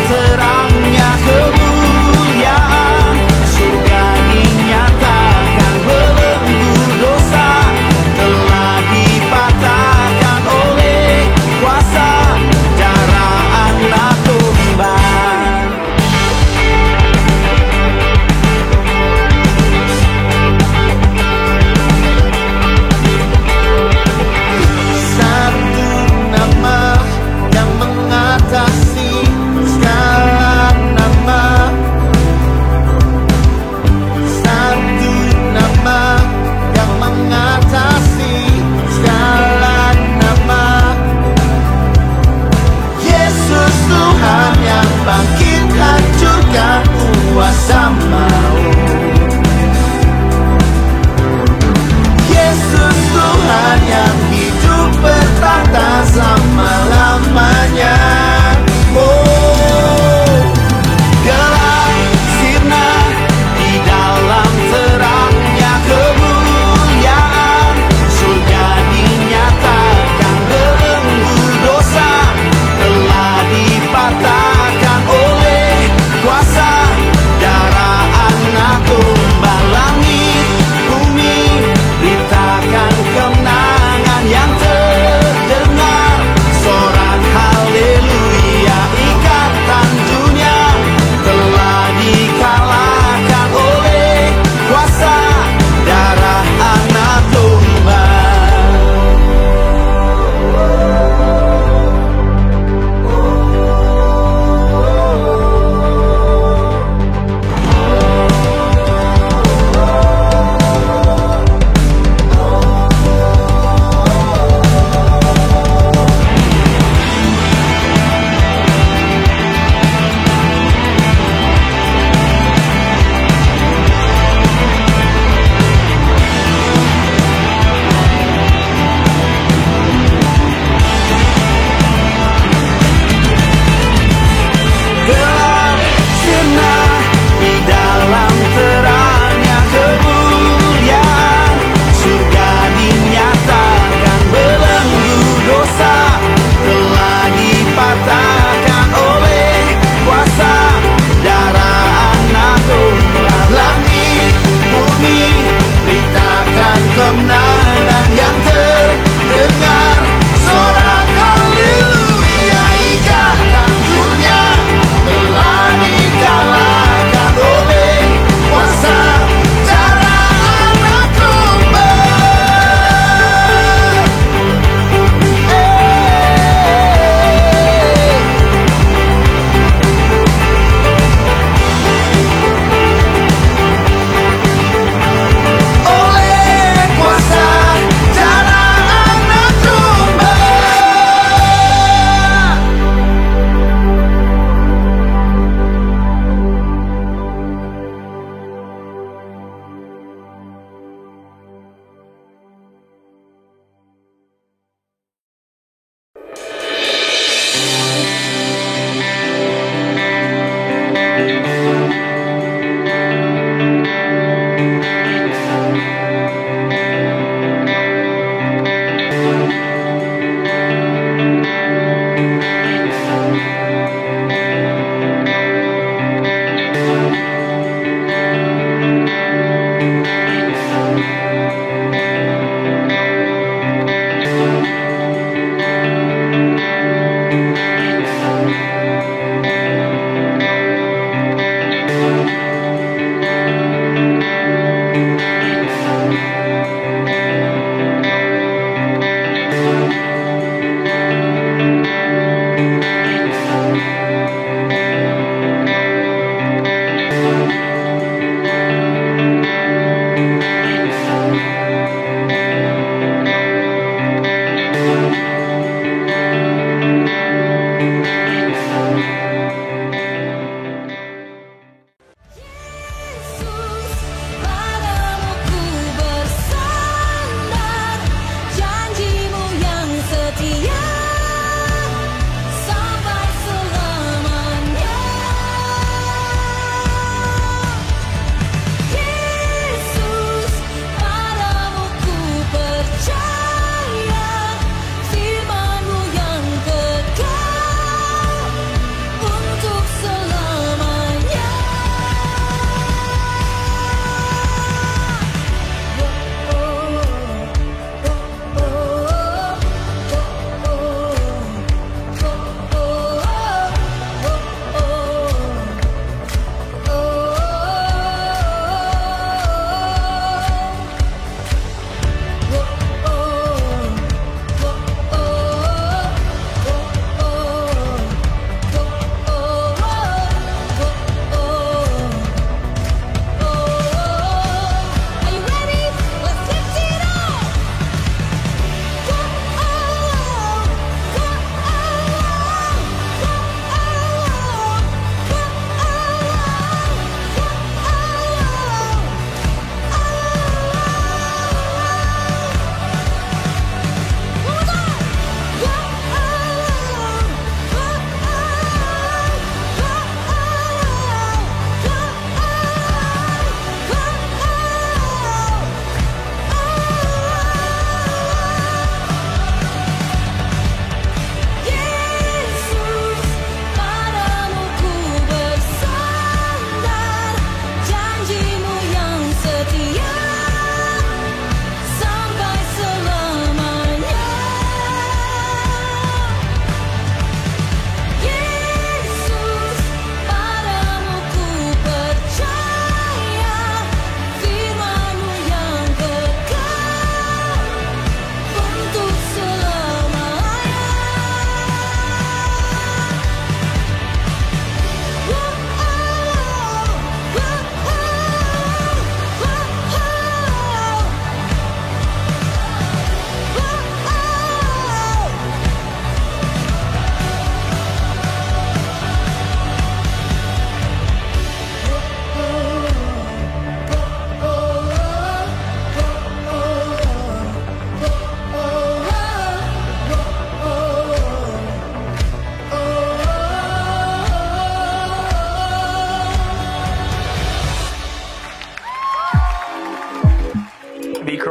Terangnya kemuliaan surga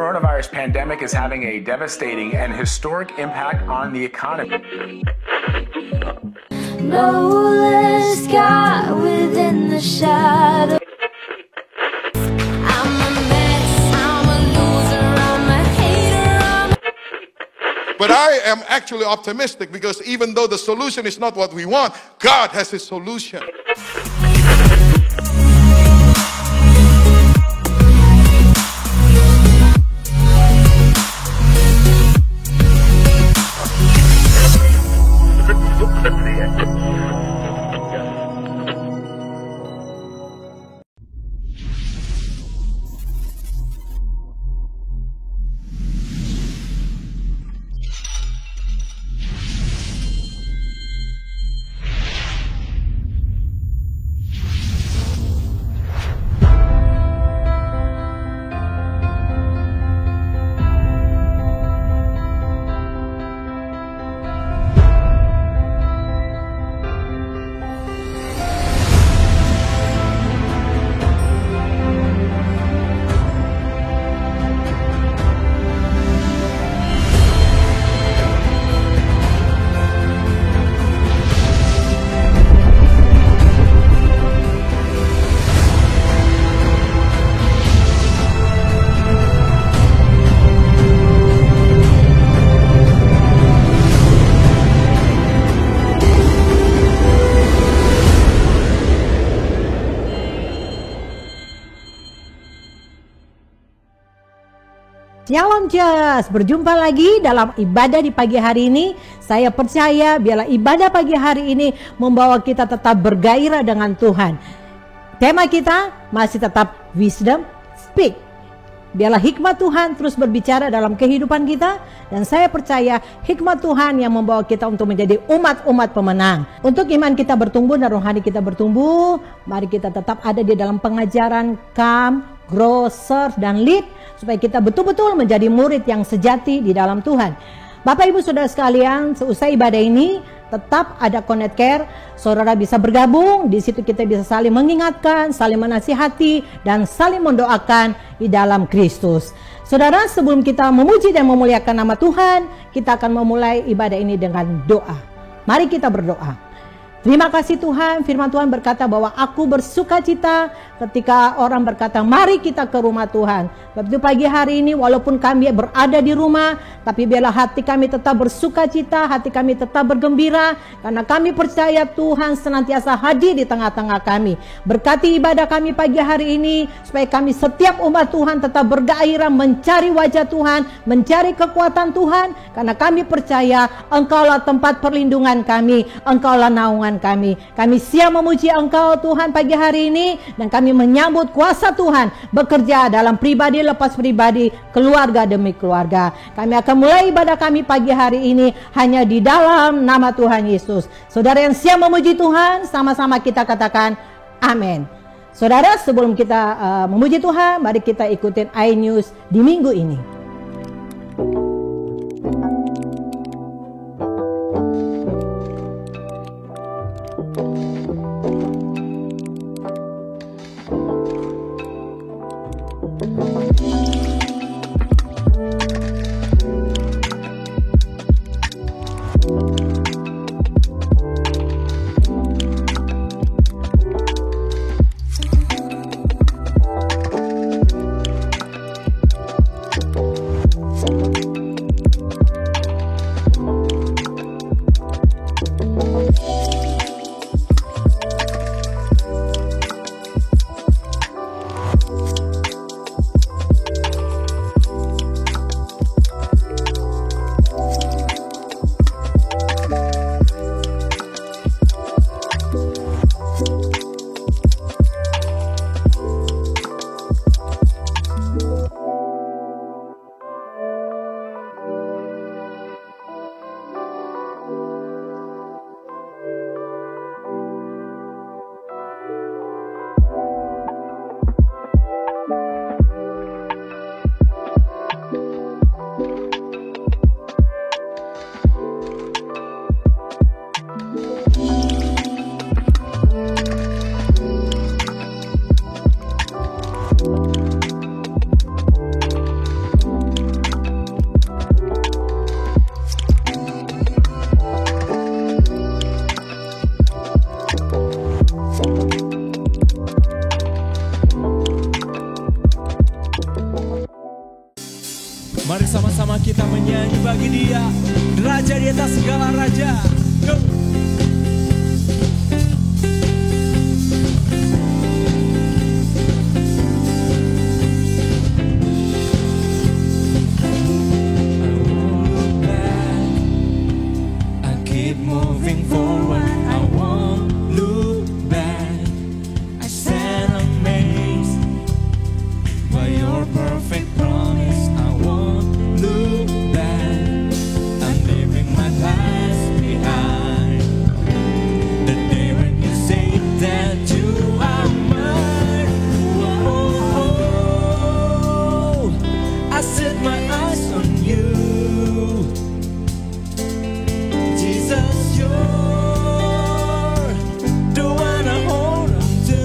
coronavirus pandemic is having a devastating and historic impact on the economy. No less God within the shadow. I'm a mess, I'm a loser, I'm a hater, But I am actually optimistic because even though the solution is not what we want, God has His solution. Shalom Just, berjumpa lagi dalam ibadah di pagi hari ini. Saya percaya biarlah ibadah pagi hari ini membawa kita tetap bergairah dengan Tuhan. Tema kita masih tetap Wisdom Speak. Biarlah hikmat Tuhan terus berbicara dalam kehidupan kita. Dan saya percaya hikmat Tuhan yang membawa kita untuk menjadi umat-umat pemenang. Untuk iman kita bertumbuh dan rohani kita bertumbuh, mari kita tetap ada di dalam pengajaran Come, Grow, Serve, dan Lead, supaya kita betul-betul menjadi murid yang sejati di dalam Tuhan. Bapak Ibu Saudara sekalian, seusai ibadah ini tetap ada Connect Care. Saudara bisa bergabung, di situ kita bisa saling mengingatkan, saling menasihati, dan saling mendoakan di dalam Kristus. Saudara, sebelum kita memuji dan memuliakan nama Tuhan, kita akan memulai ibadah ini dengan doa. Mari kita berdoa. Terima kasih Tuhan, firman Tuhan berkata bahwa aku bersuka cita ketika orang berkata mari kita ke rumah Tuhan. Sebab itu pagi hari ini walaupun kami berada di rumah, tapi biarlah hati kami tetap bersuka cita, hati kami tetap bergembira, karena kami percaya Tuhan senantiasa hadir di tengah-tengah kami. Berkati ibadah kami pagi hari ini, supaya kami setiap umat Tuhan tetap bergairah mencari wajah Tuhan, mencari kekuatan Tuhan, karena kami percaya Engkaulah tempat perlindungan kami, Engkaulah naungan kami. Kami siap memuji Engkau Tuhan pagi hari ini, dan kami menyambut kuasa Tuhan bekerja dalam pribadi lepas pribadi, keluarga demi keluarga. Kami akan mulai ibadah kami pagi hari ini hanya di dalam nama Tuhan Yesus. Saudara yang siap memuji Tuhan, sama-sama kita katakan amin. Saudara, sebelum kita memuji Tuhan, mari kita ikutin iNews di minggu ini. segala raja. Go. Keep moving forward, I won't look back. I stand amazed by your perfect promise. I won't look back. I'm leaving my past behind. The day when you say that you are mine. Whoa, I set my eyes on you. Jesus, you're the one I hold on to.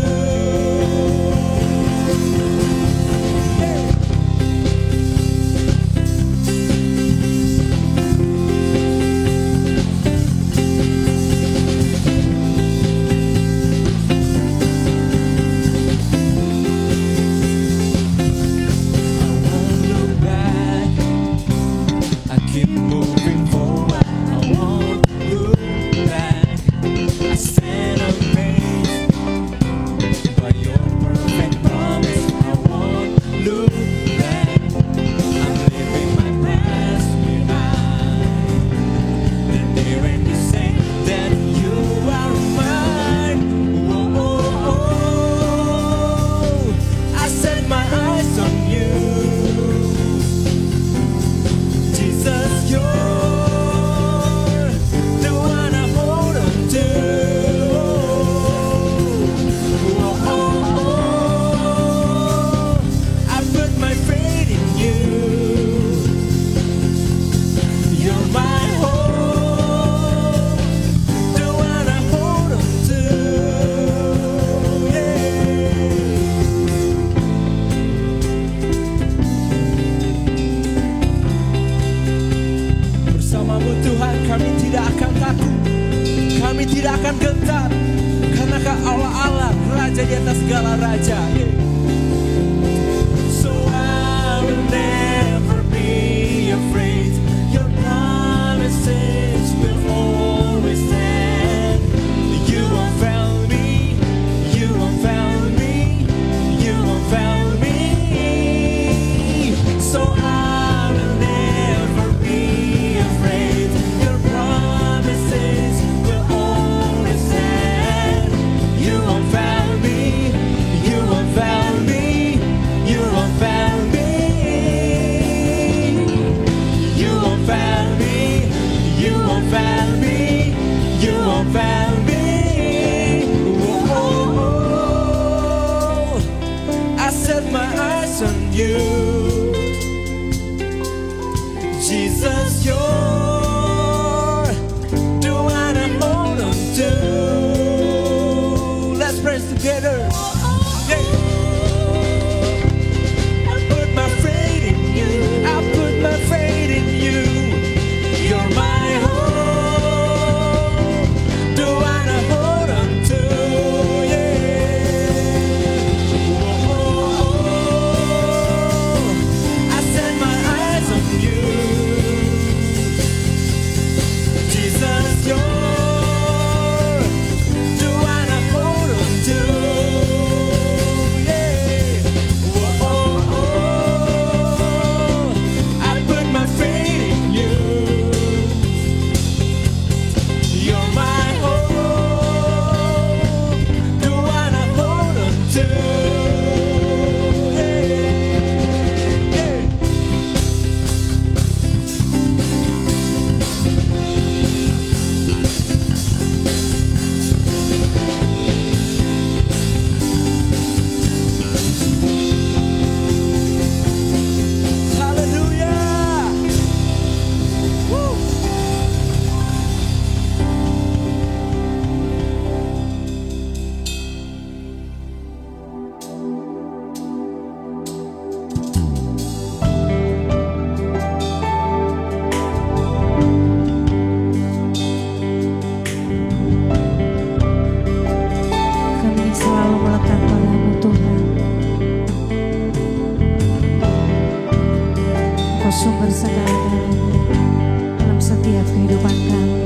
I won't look back. I keep moving forward. I won't look back. I stand amazed by your perfect promise. I won't look back. I'm leaving my past behind. The day when you say that you are mine. Whoa, I set my eyes on you. Jesus, you're the one I hold on to. I put my faith in you. You're my hope, the one I hold on to. Bersamamu Tuhan kami tidak akan takut, kami tidak akan gentar, karena Kau Allah Allah, Raja di atas segala raja. So I will never be afraid. Your promises will always stand. You won't fail me, you won't fail me, you won't fail me. So I will never be afraid. Your promises will always stand. You won't fail me, you won't fail me, you won't fail me. You won't fail me, you won't fail me, you won't fail me. Whoa, I set my eyes on you. Jesus, you're the one I hold on to. Let's praise together. Yeah. I put my faith in you. I put my faith in you. You're my hope, the one I hold on to. Yeah. I set my eyes on you. Jesus, you're the one I hold on to. Yeah. I put my faith in you. You're my hope, the one I hold on to. Yeah. Yeah. Hallelujah. Woo. Kami selalu melekat padamu Tuhan. Engkau sumber segala-galanya dalam setiap kehidupan kami.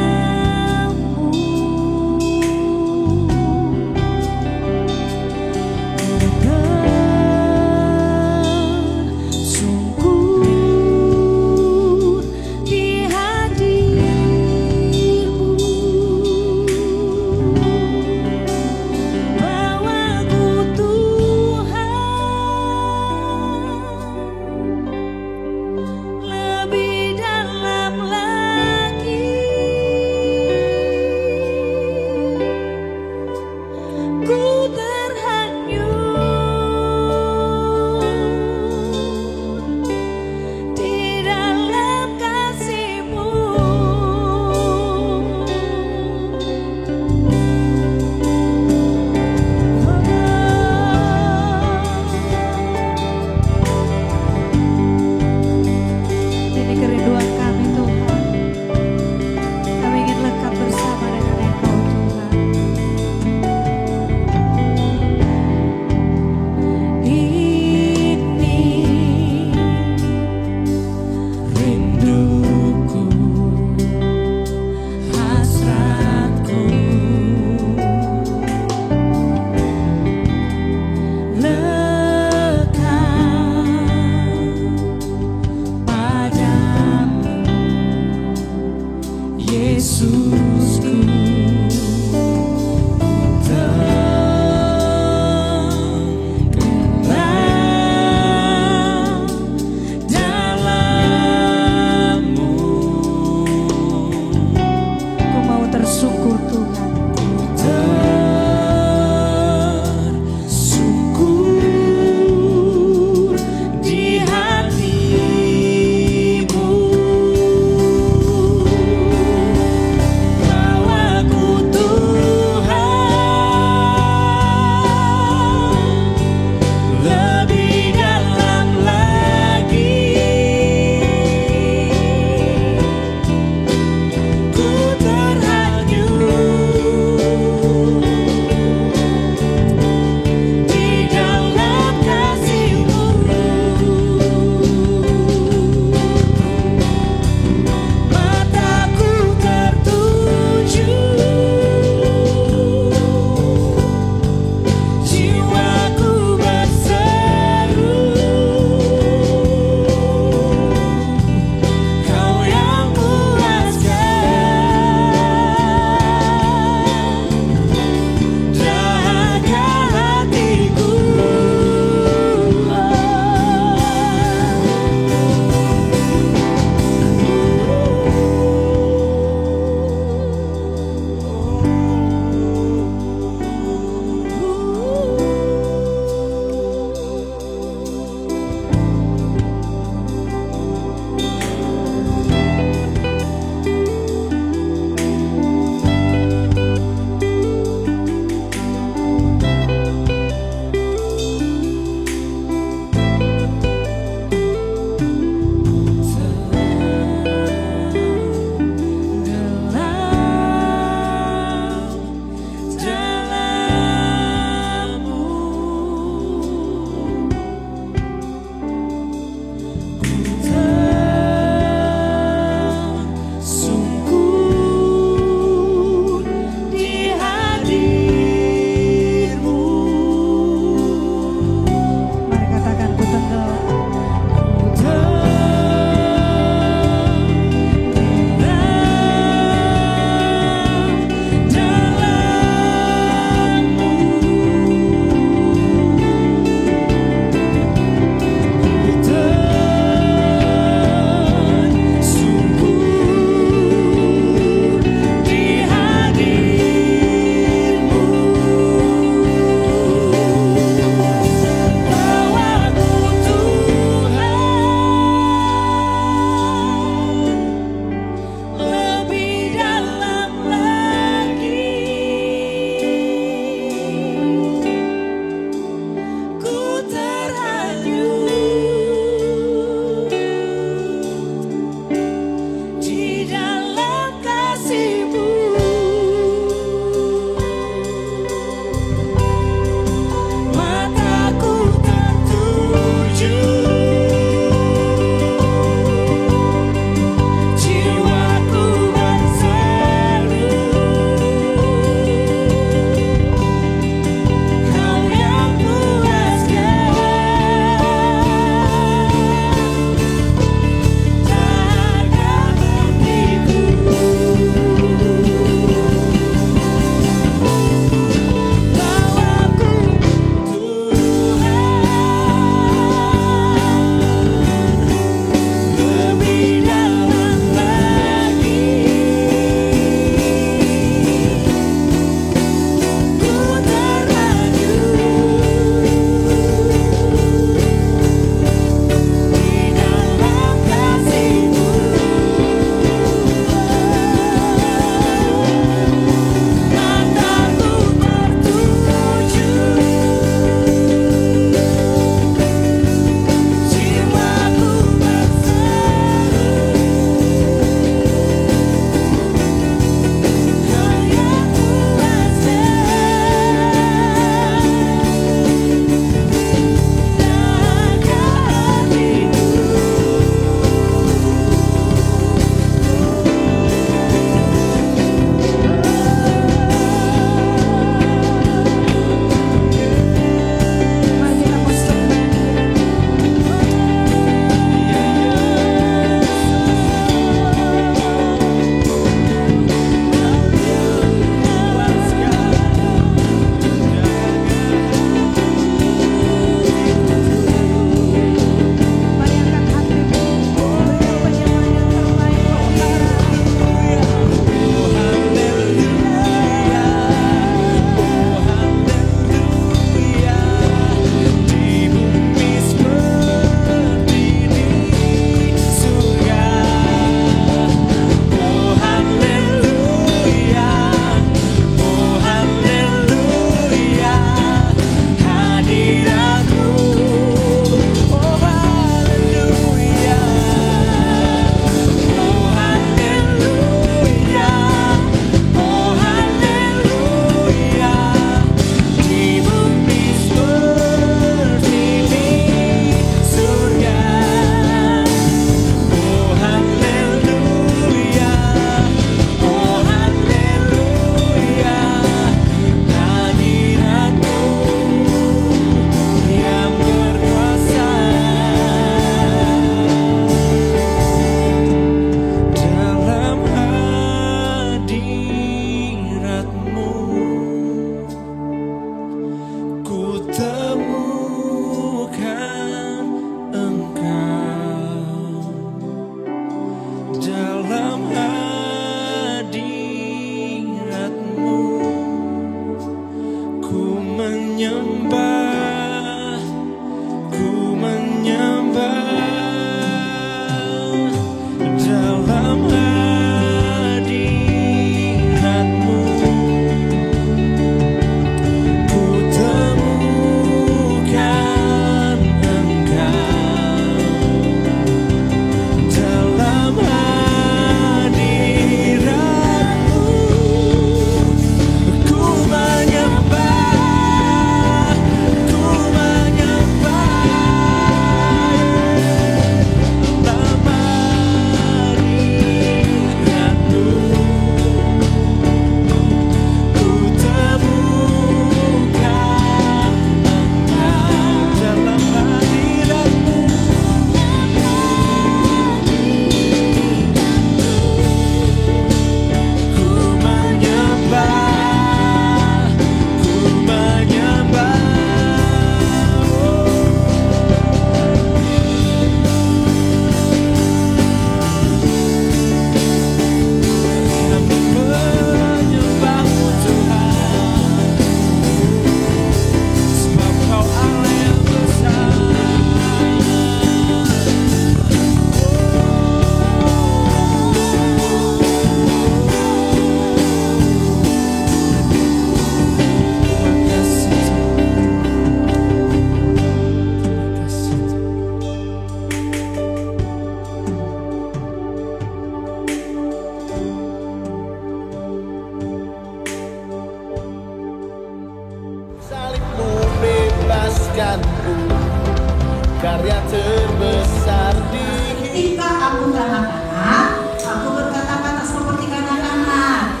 karya terbesar di Ketika aku kanak-kanak, aku berkata-kata seperti kanak-kanak.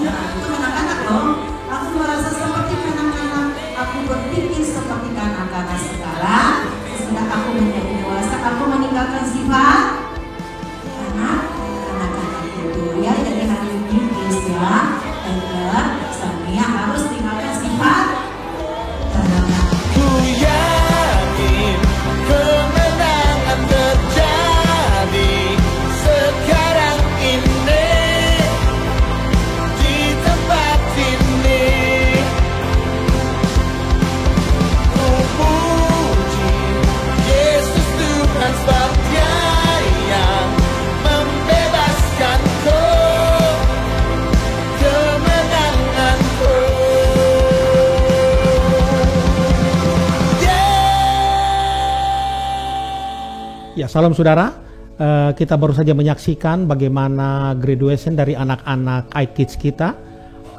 Nah, itu kanak-kanak loh. Aku merasa seperti kanak-kanak. Aku berpikir seperti kanak-kanak. Sekarang, sesudah aku menjadi dewasa, aku meninggalkan sifat kanak-kanak itu. Ya, jadi hari ini please ya, Elder, Sania harus tinggalkan sifat kanak-kanak. Ku yakin kemenangan terjadi sekarang ini di tempat ini. Ku puji Yesus Tuhan sebab Dia yang membebaskanku, kemenanganku. Ya, salam saudara. Kita baru saja menyaksikan bagaimana graduation dari anak-anak iKids kita.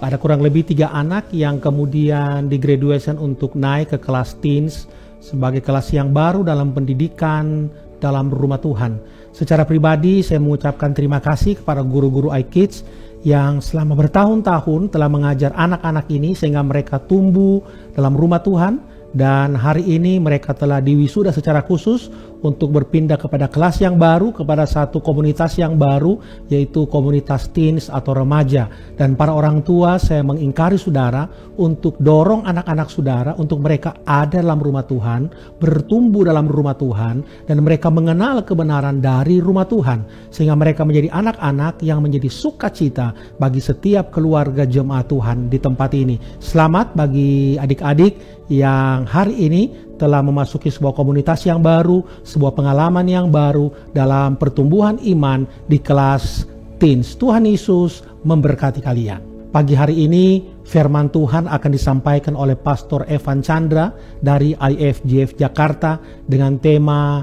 Ada kurang lebih 3 anak yang kemudian di graduation untuk naik ke kelas teens sebagai kelas yang baru dalam pendidikan dalam rumah Tuhan. Secara pribadi saya mengucapkan terima kasih kepada guru-guru iKids yang selama bertahun-tahun telah mengajar anak-anak ini sehingga mereka tumbuh dalam rumah Tuhan. Dan hari ini mereka telah diwisuda secara khusus untuk berpindah kepada kelas yang baru, kepada satu komunitas yang baru, yaitu komunitas teens atau remaja. Dan para orang tua, saya mengingkari saudara untuk dorong anak-anak saudara untuk mereka ada dalam rumah Tuhan, bertumbuh dalam rumah Tuhan, dan mereka mengenal kebenaran dari rumah Tuhan, sehingga mereka menjadi anak-anak yang menjadi sukacita bagi setiap keluarga jemaat Tuhan di tempat ini. Selamat bagi adik-adik yang hari ini telah memasuki sebuah komunitas yang baru, sebuah pengalaman yang baru dalam pertumbuhan iman di kelas teens. Tuhan Yesus memberkati kalian. Pagi hari ini firman Tuhan akan disampaikan oleh Pastor Evan Chandra dari IFGF Jakarta dengan tema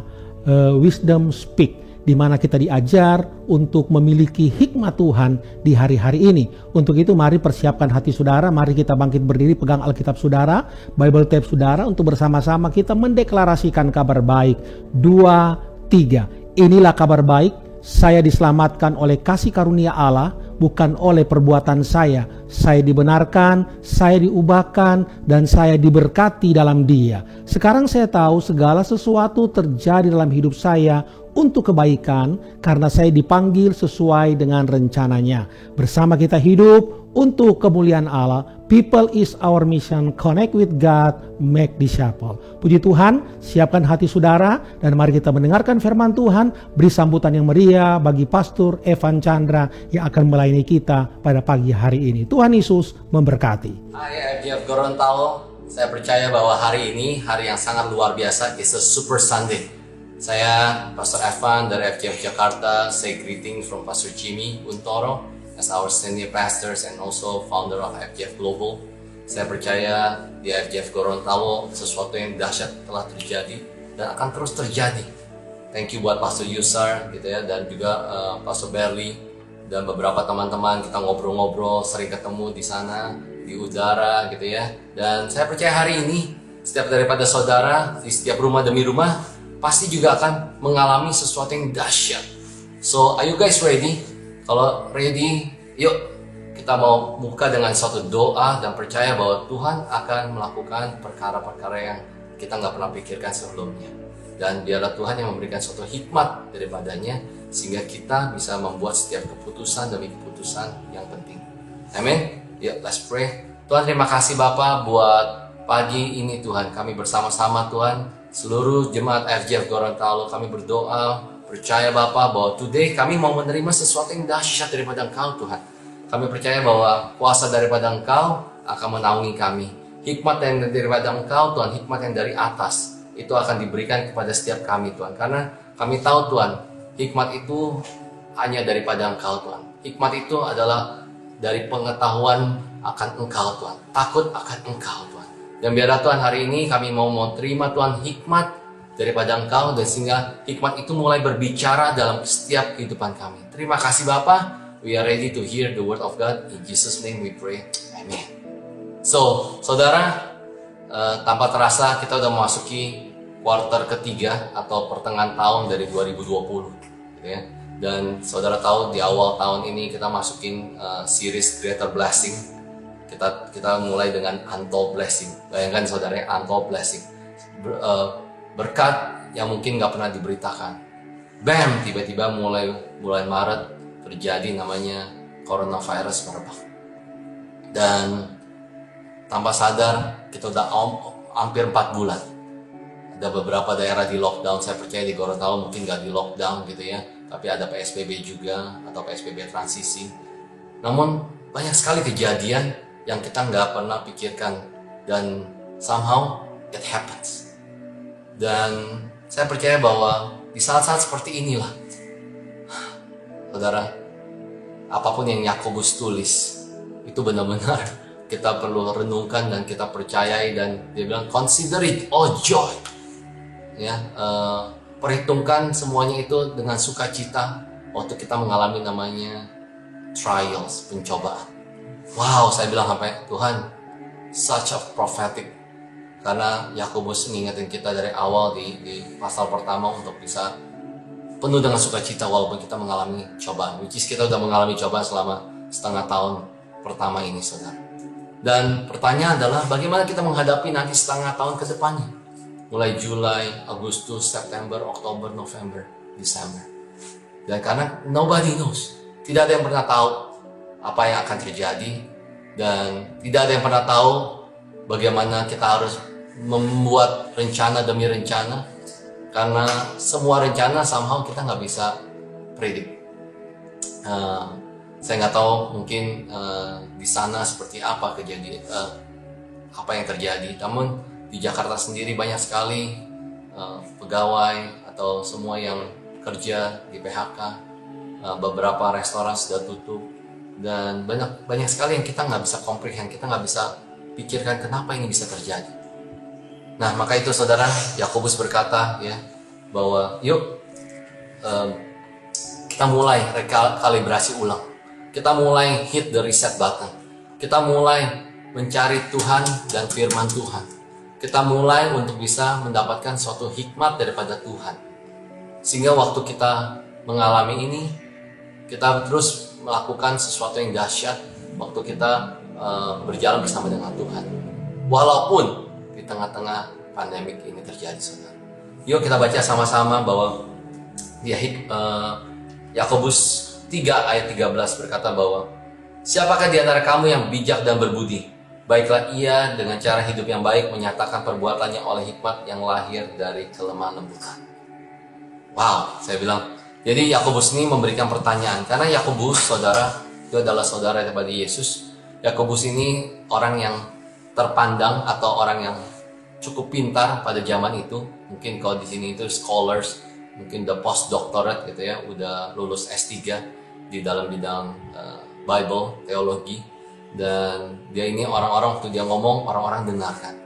Wisdom Speak, di mana kita diajar untuk memiliki hikmat Tuhan di hari-hari ini. Untuk itu mari persiapkan hati saudara, mari kita bangkit berdiri, pegang Alkitab saudara, Bible tape saudara, untuk bersama-sama kita mendeklarasikan kabar baik. 2, 3. Inilah kabar baik, saya diselamatkan oleh kasih karunia Allah, bukan oleh perbuatan saya. Saya dibenarkan, saya diubahkan, dan saya diberkati dalam Dia. Sekarang saya tahu segala sesuatu terjadi dalam hidup saya untuk kebaikan, karena saya dipanggil sesuai dengan rencananya. Bersama kita hidup untuk kemuliaan Allah. People is our mission. Connect with God, make disciple. Puji Tuhan, siapkan hati saudara dan mari kita mendengarkan firman Tuhan. Beri sambutan yang meriah bagi Pastor Evan Chandra yang akan melayani kita pada pagi hari ini. Tuhan Yesus memberkati. Hai IFGF Gorontalo, saya percaya bahwa hari ini hari yang sangat luar biasa. It's a super Sunday. Saya Pastor Evan dari FGF Jakarta. Say greeting from Pastor Jimmy Untoro as our senior pastors and also founder of FGF Global. Saya percaya di FGF Gorontalo sesuatu yang dahsyat telah terjadi dan akan terus terjadi. Thank you buat Pastor Yusar gitu ya, dan juga Pastor Berli dan beberapa teman-teman. Kita ngobrol-ngobrol, sering ketemu di sana di udara gitu ya. Dan saya percaya hari ini setiap daripada saudara di setiap rumah demi rumah pasti juga akan mengalami sesuatu yang dahsyat. So, are you guys ready? Kalau ready, yuk kita mau buka dengan suatu doa dan percaya bahwa Tuhan akan melakukan perkara-perkara yang kita nggak pernah pikirkan sebelumnya. Dan biarlah Tuhan yang memberikan suatu hikmat daripadanya, sehingga kita bisa membuat setiap keputusan demi keputusan yang penting. Amin. Yuk, let's pray. Tuhan, terima kasih Bapa buat pagi ini Tuhan. Kami bersama-sama Tuhan, seluruh jemaat FGF Gorontalo, kami berdoa, percaya Bapa bahwa today kami mau menerima sesuatu yang dahsyat daripada Engkau Tuhan. Kami percaya bahwa kuasa daripada Engkau akan menaungi kami. Hikmat yang daripada Engkau Tuhan, hikmat yang dari atas, itu akan diberikan kepada setiap kami Tuhan. Karena kami tahu Tuhan, hikmat itu hanya daripada Engkau Tuhan. Hikmat itu adalah dari pengetahuan akan Engkau Tuhan, takut akan Engkau Tuhan. Dan biarlah Tuhan hari ini kami mau terima Tuhan hikmat daripada Engkau, dan sehingga hikmat itu mulai berbicara dalam setiap kehidupan kami. Terima kasih Bapa. We are ready to hear the word of God. In Jesus' name we pray. Amen. So, saudara, tanpa terasa kita udah memasuki kuartal ketiga atau pertengahan tahun dari 2020, gitu ya. Dan saudara tahu di awal tahun ini kita masukin series Greater Blessing. Kita mulai dengan Untold Blessing. Bayangkan saudara, Untold Blessing, berkat yang mungkin nggak pernah diberitakan. Bam, tiba-tiba mulai bulan Maret terjadi namanya coronavirus merebak. Dan tanpa sadar kita udah hampir 4 bulan. Ada beberapa daerah di lockdown, saya percaya di Gorontalo mungkin nggak di lockdown gitu ya, tapi ada PSBB juga atau PSBB transisi. Namun banyak sekali kejadian yang kita nggak pernah pikirkan dan somehow it happens. Dan saya percaya bahwa di saat-saat seperti inilah, saudara, apapun yang Yakobus tulis itu benar-benar kita perlu renungkan dan kita percayai, dan dia bilang consider it all joy. Ya, perhitungkan semuanya itu dengan sukacita waktu kita mengalami namanya trials, pencobaan. Wow, saya bilang sampai Tuhan, such a prophetic, karena Yakobus mengingatkan kita dari awal di pasal pertama untuk bisa penuh dengan sukacita walaupun kita mengalami cobaan. Which is kita udah mengalami cobaan selama setengah tahun pertama ini, saudara. Dan pertanyaan adalah bagaimana kita menghadapi nanti setengah tahun ke depannya. Mulai Juli, Agustus, September, Oktober, November, Desember. Dan karena nobody knows, tidak ada yang pernah tahu apa yang akan terjadi, dan tidak ada yang pernah tahu bagaimana kita harus membuat rencana demi rencana, karena semua rencana somehow kita nggak bisa predict. Saya nggak tahu mungkin di sana seperti apa kejadian, apa yang terjadi. Namun di Jakarta sendiri banyak sekali pegawai atau semua yang kerja di PHK, beberapa restoran sudah tutup, dan banyak sekali yang kita nggak bisa comprehend, kita nggak bisa pikirkan kenapa ini bisa terjadi. Nah, maka itu saudara, Yakobus berkata ya bahwa yuk kita mulai rekalibrasi ulang, kita mulai hit the reset button, kita mulai mencari Tuhan dan firman Tuhan. Kita mulai untuk bisa mendapatkan suatu hikmat daripada Tuhan. Sehingga waktu kita mengalami ini, kita terus melakukan sesuatu yang dahsyat waktu kita berjalan bersama dengan Tuhan. Walaupun di tengah-tengah pandemik ini terjadi, saudara. Yuk kita baca sama-sama bahwa Yakobus 3 ayat 13 berkata bahwa siapakah di antara kamu yang bijak dan berbudi? Baiklah ia dengan cara hidup yang baik menyatakan perbuatannya oleh hikmat yang lahir dari kelemah lembutan. Wow, saya bilang. Jadi Yakobus ini memberikan pertanyaan. Karena Yakobus, saudara, itu adalah saudara daripada Yesus. Yakobus ini orang yang terpandang atau orang yang cukup pintar pada zaman itu. Mungkin kalau di sini itu scholars, mungkin the postdoctorate gitu ya, udah lulus S3 di dalam bidang Bible, teologi. Dan dia ini orang-orang waktu dia ngomong, orang-orang dengarkan.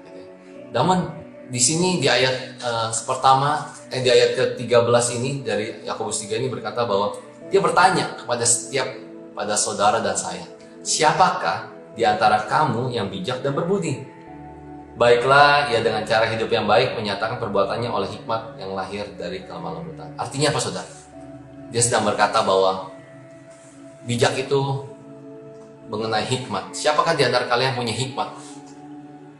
Namun di sini di ayat pertama, di ayat ke-13 ini dari Yakobus 3 ini berkata bahwa dia bertanya pada saudara dan saya, siapakah di antara kamu yang bijak dan berbudi? Baiklah ia dengan cara hidup yang baik menyatakan perbuatannya oleh hikmat yang lahir dari kelemah lembutan. Artinya apa, saudara? Dia sedang berkata bahwa bijak itu mengenai hikmat. Siapakah di antara kalian punya hikmat?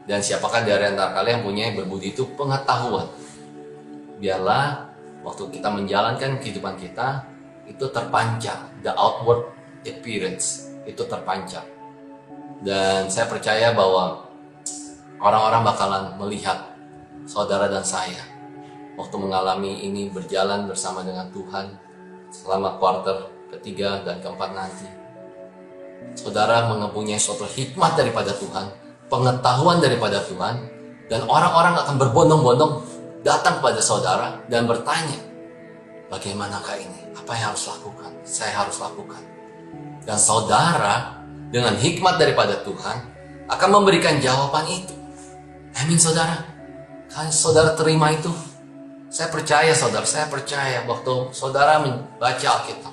Dan siapakah dari antara kalian punya berbudi itu pengetahuan? Biarlah waktu kita menjalankan kehidupan kita itu terpancar, the outward appearance itu terpancar. Dan saya percaya bahwa orang-orang bakalan melihat saudara dan saya waktu mengalami ini berjalan bersama dengan Tuhan selama kuartal ketiga dan keempat nanti. Saudara mempunyai suatu hikmat daripada Tuhan, pengetahuan daripada Tuhan, dan orang-orang akan berbondong-bondong datang kepada saudara dan bertanya, bagaimanakah ini? Apa yang harus lakukan? Saya harus lakukan. Dan saudara dengan hikmat daripada Tuhan akan memberikan jawaban itu. Amin, saudara. Kalau saudara terima itu, saya percaya saudara, saya percaya waktu saudara membaca Alkitab,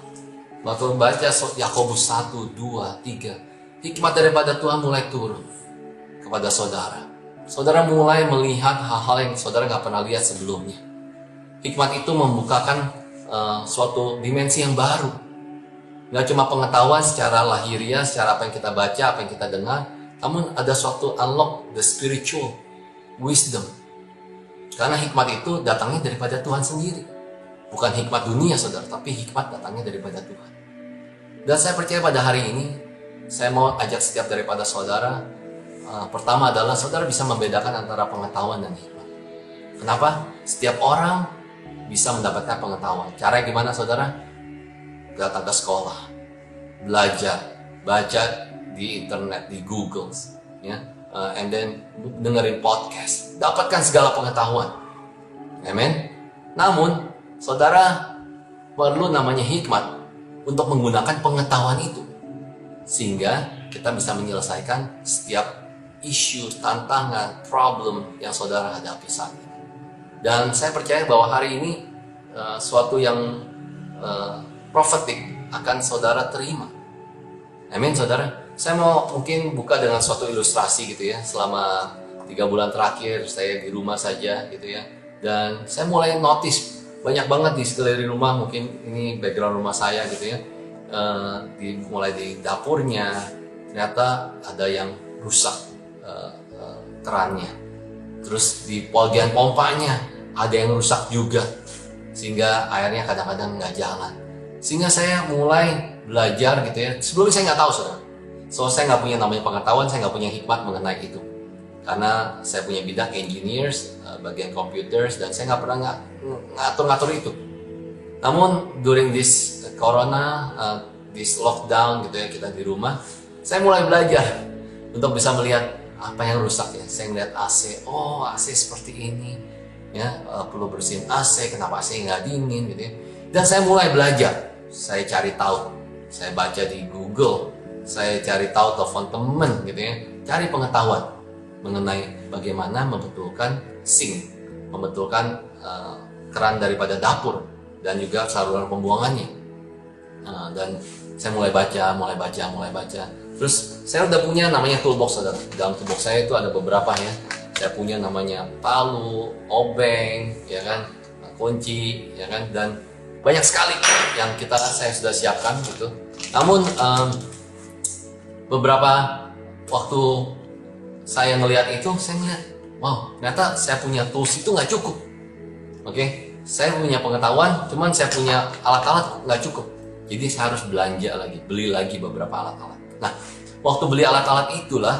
waktu baca Yakobus 1, 2, 3, hikmat daripada Tuhan mulai turun kepada saudara. saudara mulai melihat hal-hal yang saudara nggak pernah lihat sebelumnya. Hikmat itu membukakan suatu dimensi yang baru. Nggak cuma pengetahuan secara lahiriah, secara apa yang kita baca, apa yang kita dengar, namun ada suatu unlock the spiritual wisdom. Karena hikmat itu datangnya daripada Tuhan sendiri. Bukan hikmat dunia, saudara, tapi hikmat datangnya daripada Tuhan. Dan saya percaya pada hari ini, saya mau ajak setiap daripada saudara, pertama adalah saudara bisa membedakan antara pengetahuan dan hikmat. Kenapa? Setiap orang bisa mendapatkan pengetahuan. Caranya gimana, saudara? Datang ke sekolah, belajar, baca di internet, di Google, ya, and then dengerin podcast, dapatkan segala pengetahuan. Amen. Namun, saudara perlu namanya hikmat untuk menggunakan pengetahuan itu, sehingga kita bisa menyelesaikan setiap isu, tantangan, problem yang saudara hadapi saat ini. Dan saya percaya bahwa hari ini suatu yang prophetic akan saudara terima. Amin, saudara. Saya mau mungkin buka dengan suatu ilustrasi gitu ya. Selama 3 bulan terakhir saya di rumah saja gitu ya. Dan saya mulai notice banyak banget di sekeliling rumah. Mungkin ini background rumah saya gitu ya. Mulai di dapurnya ternyata ada yang rusak kerannya. Terus di bagian pompanya ada yang rusak juga, sehingga airnya kadang-kadang nggak jalan. Sehingga saya mulai belajar gitu ya. Sebelumnya saya nggak tahu, saudara. So saya nggak punya namanya pengetahuan, saya nggak punya hikmat mengenai itu. Karena saya punya bidang engineers, bagian computers, dan saya nggak pernah ngatur-ngatur itu. Namun during this corona, this lockdown gitu ya, kita di rumah, saya mulai belajar untuk bisa melihat apa yang rusak ya. Saya ngeliat AC, oh AC seperti ini ya, perlu bersihin AC, kenapa AC nggak dingin gitu ya. Dan saya mulai belajar, saya cari tahu, saya baca di Google, saya cari tahu, telepon temen gitu ya, cari pengetahuan mengenai bagaimana membetulkan sink, membetulkan keran daripada dapur, dan juga saluran pembuangannya. Dan saya mulai baca. Terus saya udah punya namanya toolbox, saudara. Dalam toolbox saya itu ada beberapa ya. Saya punya namanya palu, obeng, ya kan, kunci, ya kan, dan banyak sekali yang saya sudah siapkan gitu. Namun beberapa waktu saya ngelihat itu, saya ngelihat, wow, ternyata saya punya tools itu nggak cukup. Oke, saya punya pengetahuan, cuman saya punya alat-alat nggak cukup. Jadi saya harus belanja lagi, beli lagi beberapa alat-alat. Nah, waktu beli alat-alat itulah,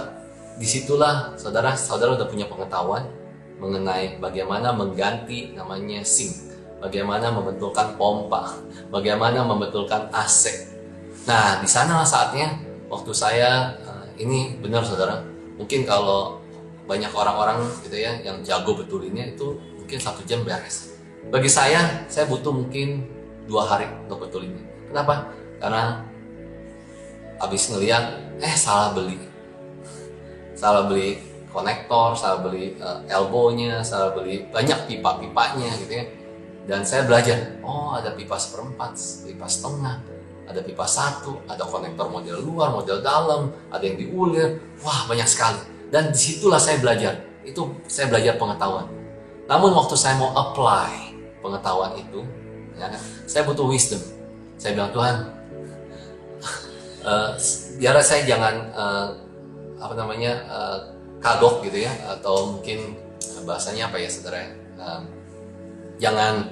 disitulah saudara udah punya pengetahuan mengenai bagaimana mengganti namanya sink, bagaimana membetulkan pompa, bagaimana membetulkan AC. Nah, di sana saatnya waktu saya ini benar, saudara. Mungkin kalau banyak orang-orang gitu ya yang jago betulinnya itu mungkin 1 jam beres. Bagi saya butuh mungkin 2 hari untuk betulinnya. Kenapa? Karena habis ngeliat salah beli konektor, salah beli elbow-nya, salah beli banyak pipa-pipanya gitu ya. Dan saya belajar, oh ada pipa 1/4, pipa setengah, ada pipa 1, ada konektor model luar, model dalam, ada yang diulir, wah banyak sekali. Dan disitulah saya belajar, itu saya belajar pengetahuan. Namun waktu saya mau apply pengetahuan itu, ya, saya butuh wisdom. Saya bilang, Tuhan, biar saya jangan kagok gitu ya, atau mungkin bahasanya apa ya, saudara, jangan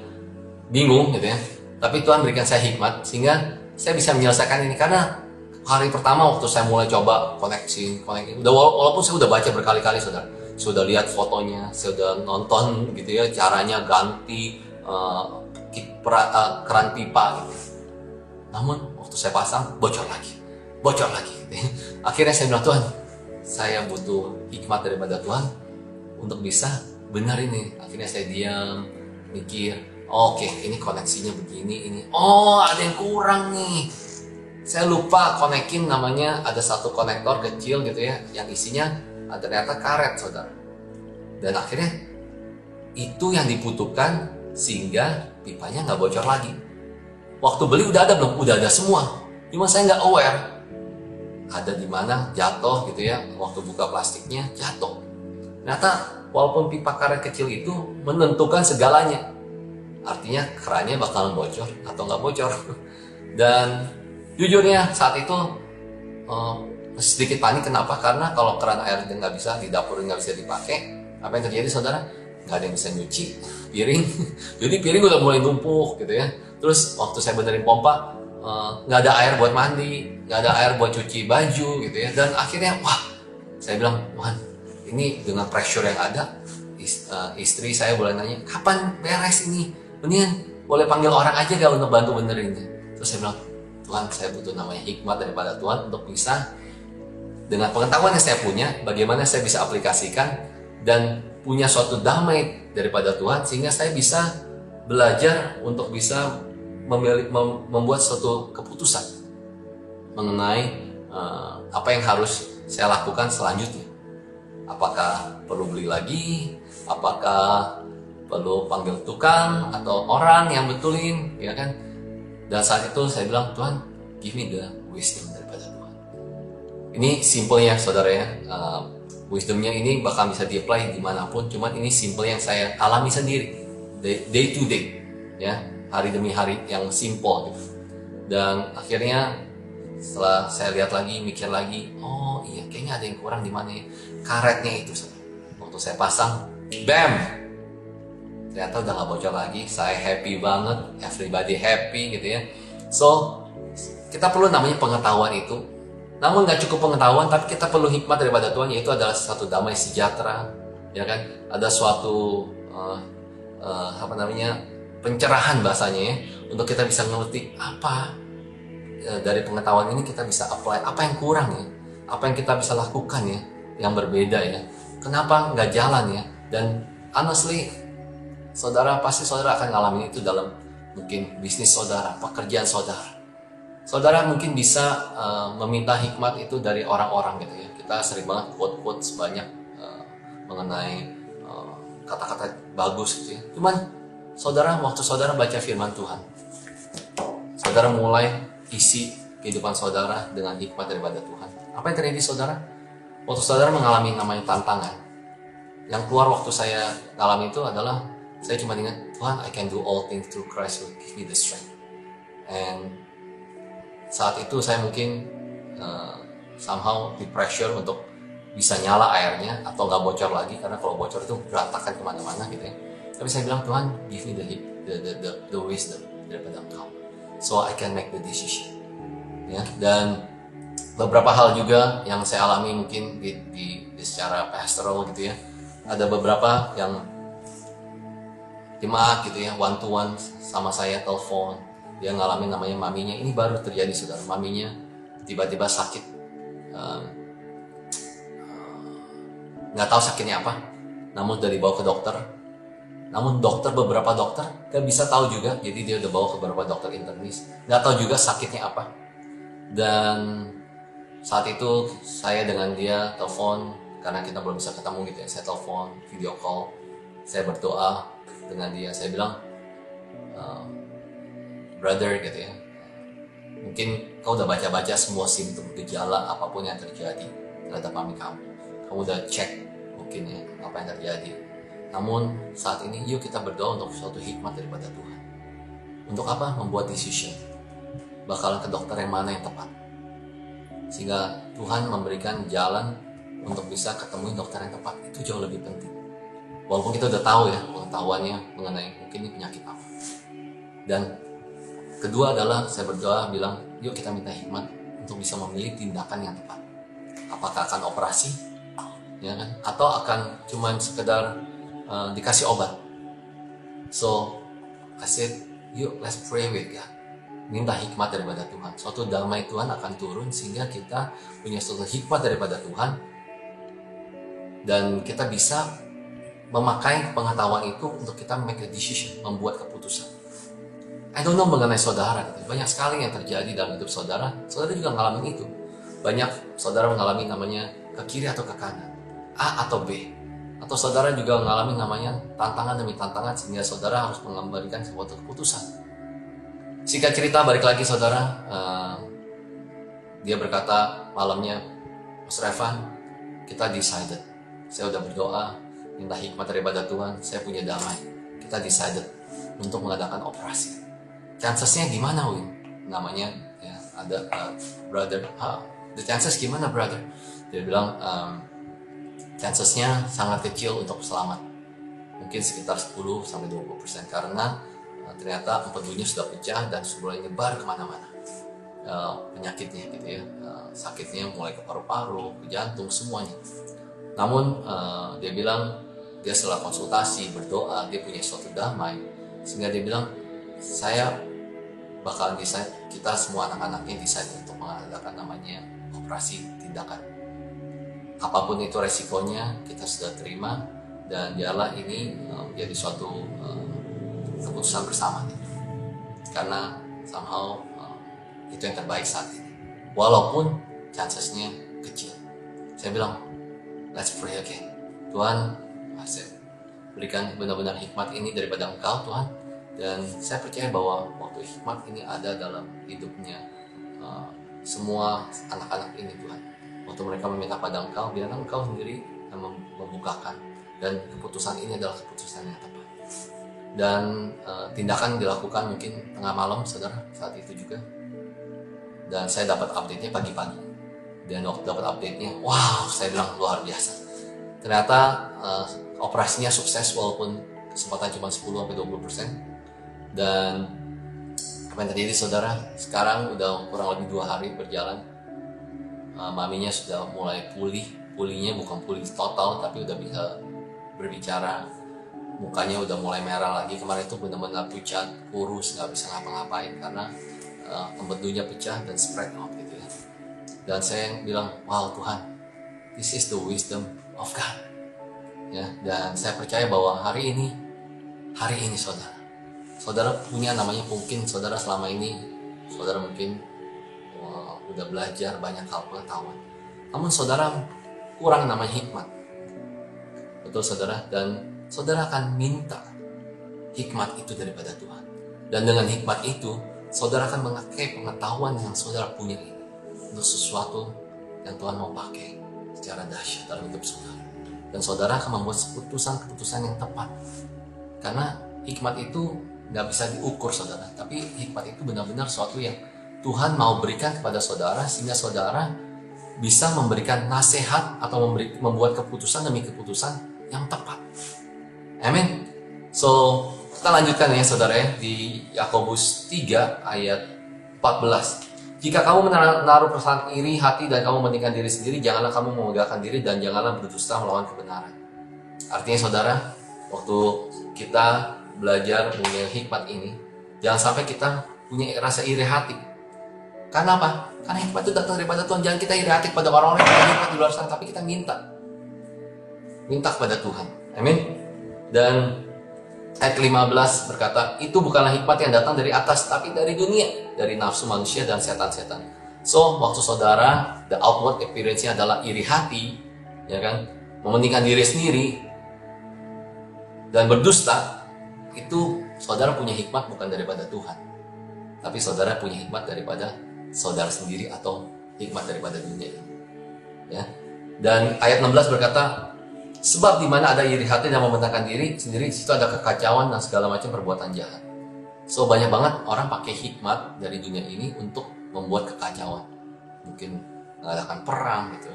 bingung gitu ya. Tapi Tuhan berikan saya hikmat sehingga saya bisa menyelesaikan ini. Karena hari pertama waktu saya mulai coba koneksi, walaupun saya udah baca berkali-kali, saudara, sudah lihat fotonya, saya udah nonton gitu ya caranya ganti keran pipa gitu. Namun waktu saya pasang bocor lagi gitu ya. Akhirnya saya bilang, Tuhan, saya butuh hikmat daripada Tuhan untuk bisa benar ini. Akhirnya saya diam, mikir, oke, ini koneksinya begini, ini, oh ada yang kurang nih. Saya lupa konekin namanya, ada satu konektor kecil gitu ya, yang isinya ternyata karet, saudara. Dan akhirnya itu yang dibutuhkan sehingga pipanya nggak bocor lagi. Waktu beli udah ada belum? Udah ada semua. Cuma saya nggak aware ada di mana jatuh gitu ya. Waktu buka plastiknya jatuh. Ternyata walaupun pipa karet kecil itu menentukan segalanya. Artinya kerannya bakalan bocor atau nggak bocor. Dan jujurnya saat itu sedikit panik. Kenapa? Karena kalau keran air nggak bisa di dapur, nggak bisa dipakai, apa yang terjadi saudara? Nggak ada yang bisa nyuci piring. Jadi piring udah mulai numpuk gitu ya. Terus waktu saya benerin pompa, nggak ada air buat mandi, nggak ada air buat cuci baju gitu ya. Dan akhirnya saya bilang, Tuhan, ini dengan pressure yang ada, istri saya boleh nanya, kapan beres ini? Mendingan boleh panggil orang aja gak untuk bantu benerinnya. Terus saya bilang, Tuhan, saya butuh namanya hikmat daripada Tuhan untuk bisa dengan pengetahuan yang saya punya, bagaimana saya bisa aplikasikan dan punya suatu damai daripada Tuhan, sehingga saya bisa belajar untuk bisa membuat suatu keputusan mengenai apa yang harus saya lakukan selanjutnya. Apakah perlu beli lagi? Apakah perlu panggil tukang atau orang yang betulin, ya kan? Dan saat itu saya bilang, Tuhan, give me the wisdom daripada Tuhan. Ini simpelnya, saudara ya. Wisdomnya ini bakal bisa di-apply dimanapun. Cuman ini simple yang saya alami sendiri, day to day, ya, hari demi hari yang simple gitu. Dan akhirnya setelah saya lihat lagi, mikir lagi, oh iya, kayaknya ada yang kurang di mana ya? Karetnya itu. Waktu saya pasang, bam, ternyata udah gak bocor lagi. Saya happy banget, everybody happy gitu ya. So kita perlu namanya pengetahuan itu. Namun gak cukup pengetahuan, tapi kita perlu hikmat daripada Tuhan, yaitu adalah satu damai sejahtera, ya kan? Ada suatu pencerahan bahasanya ya, untuk kita bisa ngerti apa dari pengetahuan ini kita bisa apply, apa yang kurang ya, apa yang kita bisa lakukan ya, yang berbeda ya. Kenapa nggak jalan ya? Dan honestly, saudara pasti saudara akan ngalamin itu dalam mungkin bisnis saudara, pekerjaan saudara. Saudara mungkin bisa meminta hikmat itu dari orang-orang gitu ya. Kita sering banget quote-quote sebanyak mengenai kata-kata bagus gitu ya. Cuman saudara, waktu saudara baca firman Tuhan, saudara mulai isi kehidupan saudara dengan hikmat daripada Tuhan. Apa yang terjadi saudara? Waktu saudara mengalami namanya tantangan, yang keluar waktu saya alami itu adalah saya cuma ingat, Tuhan, I can do all things through Christ who give me the strength. And saat itu saya mungkin somehow di pressure untuk bisa nyala airnya atau nggak bocor lagi, karena kalau bocor itu berantakan kemana-mana gitu ya. Tapi saya bilang, Tuhan, give me the wisdom daripada Engkau, so I can make the decision. Ya, dan beberapa hal juga yang saya alami mungkin di secara pastoral gitu ya. Ada beberapa yang jemaat gitu ya, one to one sama saya telepon, dia ngalamin namanya maminya. Ini baru terjadi saudara, maminya tiba-tiba sakit, nggak tahu sakitnya apa, namun udah dibawa ke dokter. Namun beberapa dokter gak bisa tahu juga, jadi dia udah bawa ke beberapa dokter internis, nggak tahu juga sakitnya apa. Dan saat itu saya dengan dia telepon, karena kita belum bisa ketemu gitu ya, saya telepon, video call, saya berdoa dengan dia. Saya bilang, brother gitu ya, mungkin kau udah baca-baca semua simptom, gejala apapun yang terjadi terhadap mami kamu udah cek mungkin ya apa yang terjadi. Namun saat ini yuk kita berdoa untuk suatu hikmat daripada Tuhan. Untuk apa? Membuat decision, bakalan ke dokter yang mana yang tepat, sehingga Tuhan memberikan jalan untuk bisa ketemu dokter yang tepat. Itu jauh lebih penting. Walaupun kita udah tahu ya pengetahuannya mengenai mungkin ini penyakit apa. Dan kedua adalah saya berdoa bilang, yuk kita minta hikmat untuk bisa memilih tindakan yang tepat. Apakah akan operasi, ya kan? Atau akan cuman sekedar dikasih obat. So I said, yuk let's pray with God. Minta hikmat daripada Tuhan. Suatu damai Tuhan akan turun sehingga kita punya suatu hikmat daripada Tuhan, dan kita bisa memakai pengetahuan itu untuk kita make a decision, membuat keputusan. I don't know mengenai saudara, banyak sekali yang terjadi dalam hidup saudara. Saudara juga mengalami itu. Banyak saudara mengalami namanya ke kiri atau ke kanan, A atau B. Atau saudara juga mengalami namanya tantangan demi tantangan, sehingga saudara harus memberikan suatu keputusan. Singkat cerita, balik lagi saudara, dia berkata malamnya, Mas Revan, kita decided saya udah berdoa, minta hikmat daripada Tuhan, saya punya damai. Kita decided untuk mengadakan operasi. Chancesnya gimana, Win? Namanya ya, ada brother. The chances gimana, brother? Dia bilang chancesnya sangat kecil untuk selamat. Mungkin sekitar 10-20% karena ternyata empedunya sudah pecah dan sudah nyebar kemana-mana. Penyakitnya gitu ya, sakitnya mulai ke paru-paru, ke jantung, semuanya. Namun dia bilang dia setelah konsultasi, berdoa, dia punya suatu damai, sehingga dia bilang saya bakalan decide, kita semua anak-anaknya decide untuk mengadakan namanya operasi tindakan. Apapun itu resikonya kita sudah terima, dan biarlah ini menjadi suatu keputusan bersama, karena somehow itu yang terbaik saat ini, walaupun chancesnya kecil. Saya bilang, let's pray again. Tuhan, saya berikan benar-benar hikmat ini daripada Engkau, Tuhan. Dan saya percaya bahwa waktu hikmat ini ada dalam hidupnya semua anak-anak ini, Tuhan. Waktu mereka meminta pada Engkau, biarlah Engkau sendiri yang membukakan. Dan keputusan ini adalah keputusan yang tepat. Dan tindakan dilakukan mungkin tengah malam, saudara, saat itu juga. Dan saya dapat update-nya pagi-pagi. Dan waktu dapat update-nya, wow, saya bilang luar biasa. Ternyata operasinya sukses walaupun kesempatan cuma 10-20%. Dan apa yang terjadi, saudara, sekarang udah kurang lebih 2 hari berjalan. Maminya sudah mulai pulihnya bukan pulih total, tapi udah bisa berbicara. Mukanya udah mulai merah lagi. Kemarin itu benar-benar pucat, kurus, nggak bisa ngapa-ngapain karena empedunya pecah dan spread out gitu ya. Dan saya bilang, wow Tuhan, this is the wisdom of God. Ya, dan saya percaya bahwa hari ini saudara punya namanya, mungkin saudara selama ini saudara mungkin udah belajar banyak hal pengetahuan, namun saudara kurang namanya hikmat. Betul saudara, dan saudara akan minta hikmat itu daripada Tuhan. Dan dengan hikmat itu saudara akan memakai pengetahuan yang saudara punya ini untuk sesuatu yang Tuhan mau pakai secara dahsyat dalam hidup saudara. Dan saudara akan membuat keputusan-keputusan yang tepat. Karena hikmat itu nggak bisa diukur, saudara. Tapi hikmat itu benar-benar sesuatu yang Tuhan mau berikan kepada saudara, sehingga saudara bisa memberikan nasihat atau membuat keputusan demi keputusan yang tepat. Amin. So, kita lanjutkan ya saudara ya, di Yakobus 3 ayat 14. Jika kamu menaruh perasaan iri hati dan kamu mementingkan diri sendiri, janganlah kamu memegahkan diri dan janganlah berdusta melawan kebenaran. Artinya saudara, waktu kita belajar punya hikmat ini, jangan sampai kita punya rasa iri hati. Karena apa? Karena hikmat itu datang daripada Tuhan. Jangan kita iri hati pada orang-orang yang punya hikmat di luar sana, tapi kita minta kepada Tuhan. Amin. Dan ayat 15 berkata, itu bukanlah hikmat yang datang dari atas, tapi dari dunia, dari nafsu manusia dan setan-setan. So, waktu saudara, the outward appearance-nya adalah iri hati, ya kan, mementingkan diri sendiri, dan berdusta, itu saudara punya hikmat bukan daripada Tuhan, tapi saudara punya hikmat daripada saudara sendiri atau hikmat daripada dunia ini. Ya. Dan ayat 16 berkata, sebab di mana ada iri hati dan membentangkan diri sendiri, di situ ada kekacauan dan segala macam perbuatan jahat. So banyak banget orang pakai hikmat dari dunia ini untuk membuat kekacauan. Mungkin mengadakan perang gitu.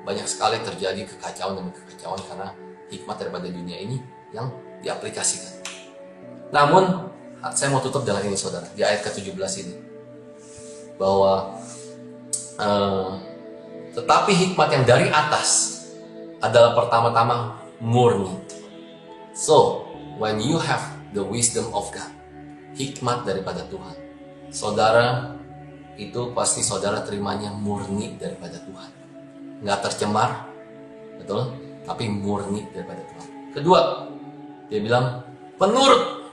Banyak sekali terjadi kekacauan demi kekacauan karena hikmat daripada dunia ini yang diaplikasikan. Namun saya mau tutup dengan ini saudara, di ayat ke-17 ini, bahwa tetapi hikmat yang dari atas adalah pertama-tama murni. So, when you have the wisdom of God, hikmat daripada Tuhan, saudara itu pasti saudara terimanya murni daripada Tuhan, nggak tercemar, betul? Tapi murni daripada Tuhan. Kedua, dia bilang penurut.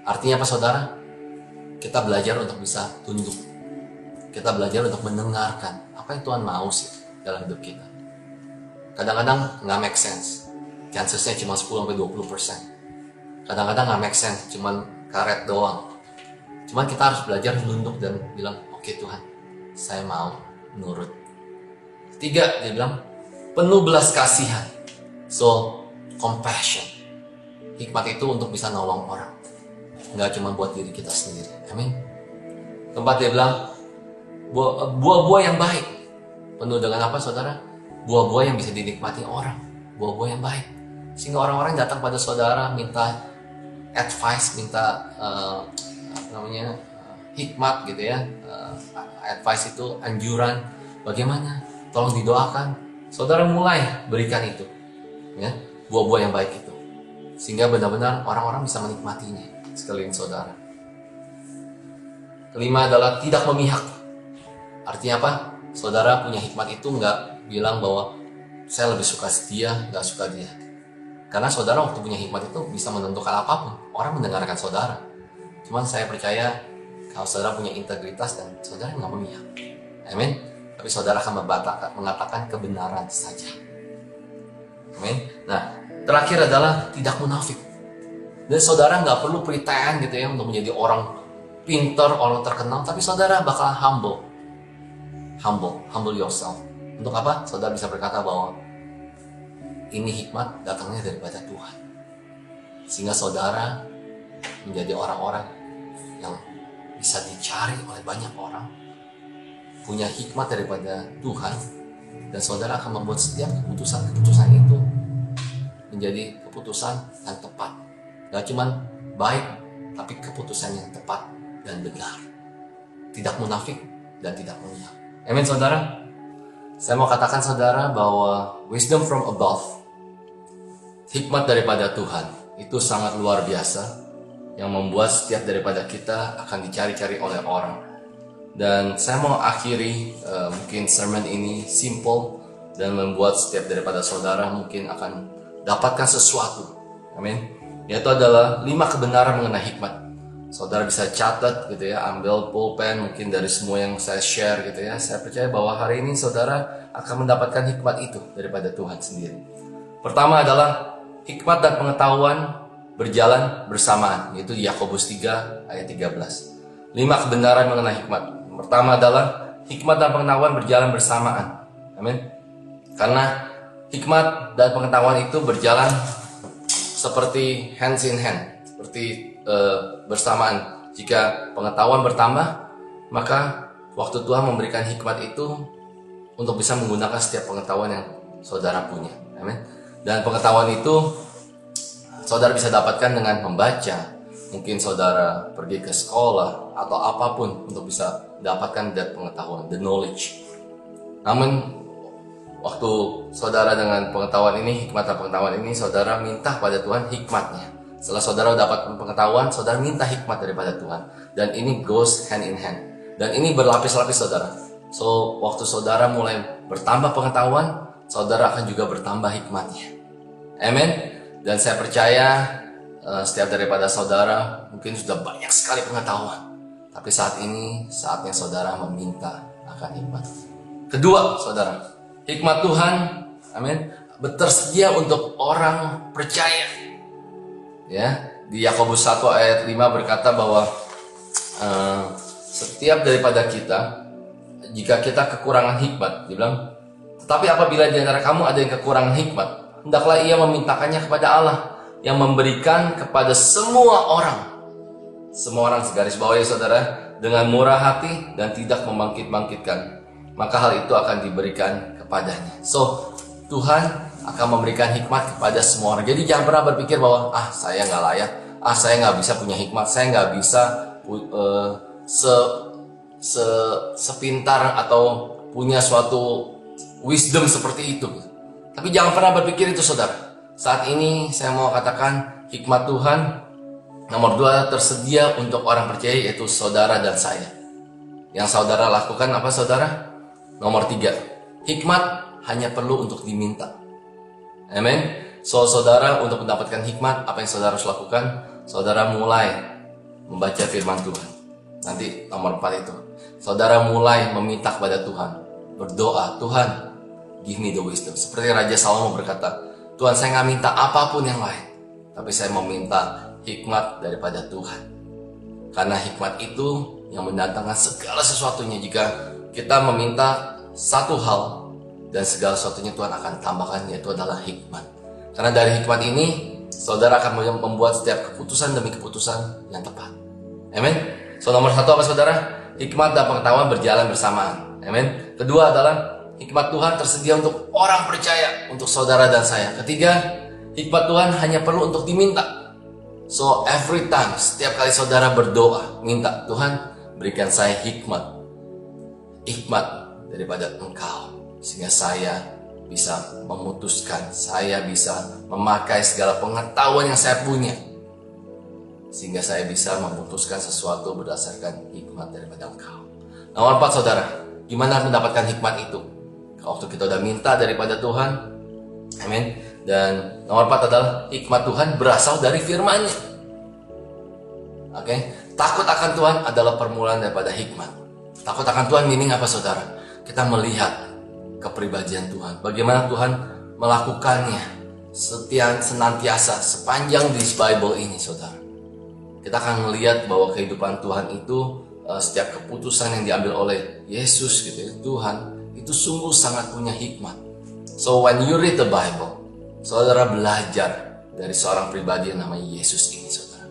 Artinya apa saudara? Kita belajar untuk bisa tunduk. Kita belajar untuk mendengarkan apa yang Tuhan mau sih dalam hidup kita. Kadang-kadang nggak make sense, chancesnya cuma 10-20%. Kadang-kadang nggak make sense, cuma karet doang. Cuman kita harus belajar nunduk dan bilang, oke Tuhan, saya mau nurut. Ketiga, dia bilang penuh belas kasihan. So, compassion. Hikmat itu untuk bisa nolong orang, nggak cuma buat diri kita sendiri. Amin. Tempat dia bilang, buah-buah yang baik. Penuh dengan apa, saudara? Buah-buah yang bisa dinikmati orang. Buah-buah yang baik. Sehingga orang-orang datang pada saudara, minta advice, minta hikmat gitu ya. Advice itu anjuran. Bagaimana? Tolong didoakan. Saudara mulai berikan itu, ya, buah-buah yang baik itu, sehingga benar-benar orang-orang bisa menikmatinya sekeliling saudara. Kelima adalah tidak memihak. Artinya apa? Saudara punya hikmat itu nggak bilang bahwa saya lebih suka dia, nggak suka dia. Karena saudara waktu punya hikmat itu bisa menentukan apapun. Orang mendengarkan saudara. Cuman saya percaya kalau saudara punya integritas dan saudara nggak memihak. Amin. Tapi saudara akan mengatakan kebenaran saja. Amin. Nah, terakhir adalah tidak munafik. Dan saudara nggak perlu pretend gitu ya untuk menjadi orang pintar, orang terkenal. Tapi saudara bakal humble yourself. Untuk apa? Saudara bisa berkata bahwa ini hikmat datangnya daripada Tuhan. Sehingga saudara menjadi orang-orang yang bisa dicari oleh banyak orang, punya hikmat daripada Tuhan, dan saudara akan membuat setiap keputusan itu menjadi keputusan yang tepat. Gak cuma baik, tapi keputusan yang tepat dan benar. Tidak munafik dan tidak memihak. Amin, saudara. Saya mau katakan saudara bahwa wisdom from above, hikmat daripada Tuhan, itu sangat luar biasa, yang membuat setiap daripada kita akan dicari-cari oleh orang. Dan saya mau akhiri mungkin sermon ini simple dan membuat setiap daripada saudara mungkin akan dapatkan sesuatu. Amin. Yaitu adalah 5 kebenaran mengenai hikmat. Saudara bisa catat gitu ya, ambil pulpen mungkin dari semua yang saya share gitu ya. Saya percaya bahwa hari ini saudara akan mendapatkan hikmat itu daripada Tuhan sendiri. Pertama adalah hikmat dan pengetahuan berjalan bersamaan, yaitu Yakobus 3 ayat 13. 5 kebenaran mengenai hikmat. Pertama adalah hikmat dan pengetahuan berjalan bersamaan. Amin. Karena hikmat dan pengetahuan itu berjalan seperti hands in hand, seperti bersamaan. Jika pengetahuan bertambah, maka waktu Tuhan memberikan hikmat itu untuk bisa menggunakan setiap pengetahuan yang saudara punya. Amin. Dan pengetahuan itu saudara bisa dapatkan dengan membaca. Mungkin saudara pergi ke sekolah atau apapun untuk bisa dapatkan that pengetahuan, the knowledge. Namun waktu saudara dengan pengetahuan ini, hikmat dan pengetahuan ini, saudara minta pada Tuhan hikmatnya. Setelah saudara dapat pengetahuan, saudara minta hikmat daripada Tuhan. Dan ini goes hand in hand. Dan ini berlapis-lapis saudara. So waktu saudara mulai bertambah pengetahuan, saudara akan juga bertambah hikmatnya. Amen. Dan saya percaya setiap daripada saudara mungkin sudah banyak sekali pengetahuan, tapi saat ini saatnya saudara meminta akan hikmat. Kedua, saudara, hikmat Tuhan, amin, bertersedia untuk orang percaya. Ya, di Yakobus 1 ayat 5 berkata bahwa setiap daripada kita, jika kita kekurangan hikmat, dia bilang, tetapi apabila di antara kamu ada yang kekurangan hikmat, hendaklah ia memintakannya kepada Allah, yang memberikan kepada semua orang segaris bawahi saudara, dengan murah hati dan tidak membangkit-bangkitkan, maka hal itu akan diberikan kepadanya. So Tuhan akan memberikan hikmat kepada semua orang. Jadi jangan pernah berpikir bahwa saya nggak layak, saya nggak bisa punya hikmat, saya nggak bisa sepintar atau punya suatu wisdom seperti itu. Tapi jangan pernah berpikir itu saudara. Saat ini saya mau katakan hikmat Tuhan nomor 2 tersedia untuk orang percaya, yaitu saudara dan saya. Yang saudara lakukan apa saudara? Nomor 3, hikmat hanya perlu untuk diminta. Amin. So saudara untuk mendapatkan hikmat, apa yang saudara harus lakukan? Saudara mulai membaca firman Tuhan. Nanti nomor 4 itu, saudara mulai meminta kepada Tuhan, berdoa, Tuhan give me the wisdom. Seperti Raja Salomo berkata, Tuhan, saya nggak minta apapun yang lain, tapi saya mau minta hikmat daripada Tuhan. Karena hikmat itu yang mendatangkan segala sesuatunya. Jika kita meminta satu hal dan segala sesuatunya Tuhan akan tambahkan, yaitu adalah hikmat. Karena dari hikmat ini saudara akan membuat setiap keputusan demi keputusan yang tepat. Amin. So nomor 1 apa saudara? Hikmat dan pengetahuan berjalan bersamaan. Amin. Kedua adalah hikmat Tuhan tersedia untuk orang percaya, untuk saudara dan saya. Ketiga, hikmat Tuhan hanya perlu untuk diminta. So every time, setiap kali saudara berdoa, minta Tuhan berikan saya hikmat daripada Engkau, sehingga saya bisa memutuskan, saya bisa memakai segala pengetahuan yang saya punya, sehingga saya bisa memutuskan sesuatu berdasarkan hikmat daripada Engkau. Nomor 4 saudara, gimana mendapatkan hikmat itu? Waktu kita udah minta daripada Tuhan, amin. Dan nomor 4 adalah hikmat Tuhan berasal dari firman-Nya. Oke, takut akan Tuhan adalah permulaan daripada hikmat. Takut akan Tuhan meaning apa saudara? Kita melihat kepribadian Tuhan, bagaimana Tuhan melakukannya senantiasa sepanjang di Bible ini saudara. Kita akan melihat bahwa kehidupan Tuhan itu setiap keputusan yang diambil oleh Yesus gitu ya, Tuhan itu sungguh sangat punya hikmat. So when you read the Bible, saudara belajar dari seorang pribadi yang namanya Yesus ini saudara.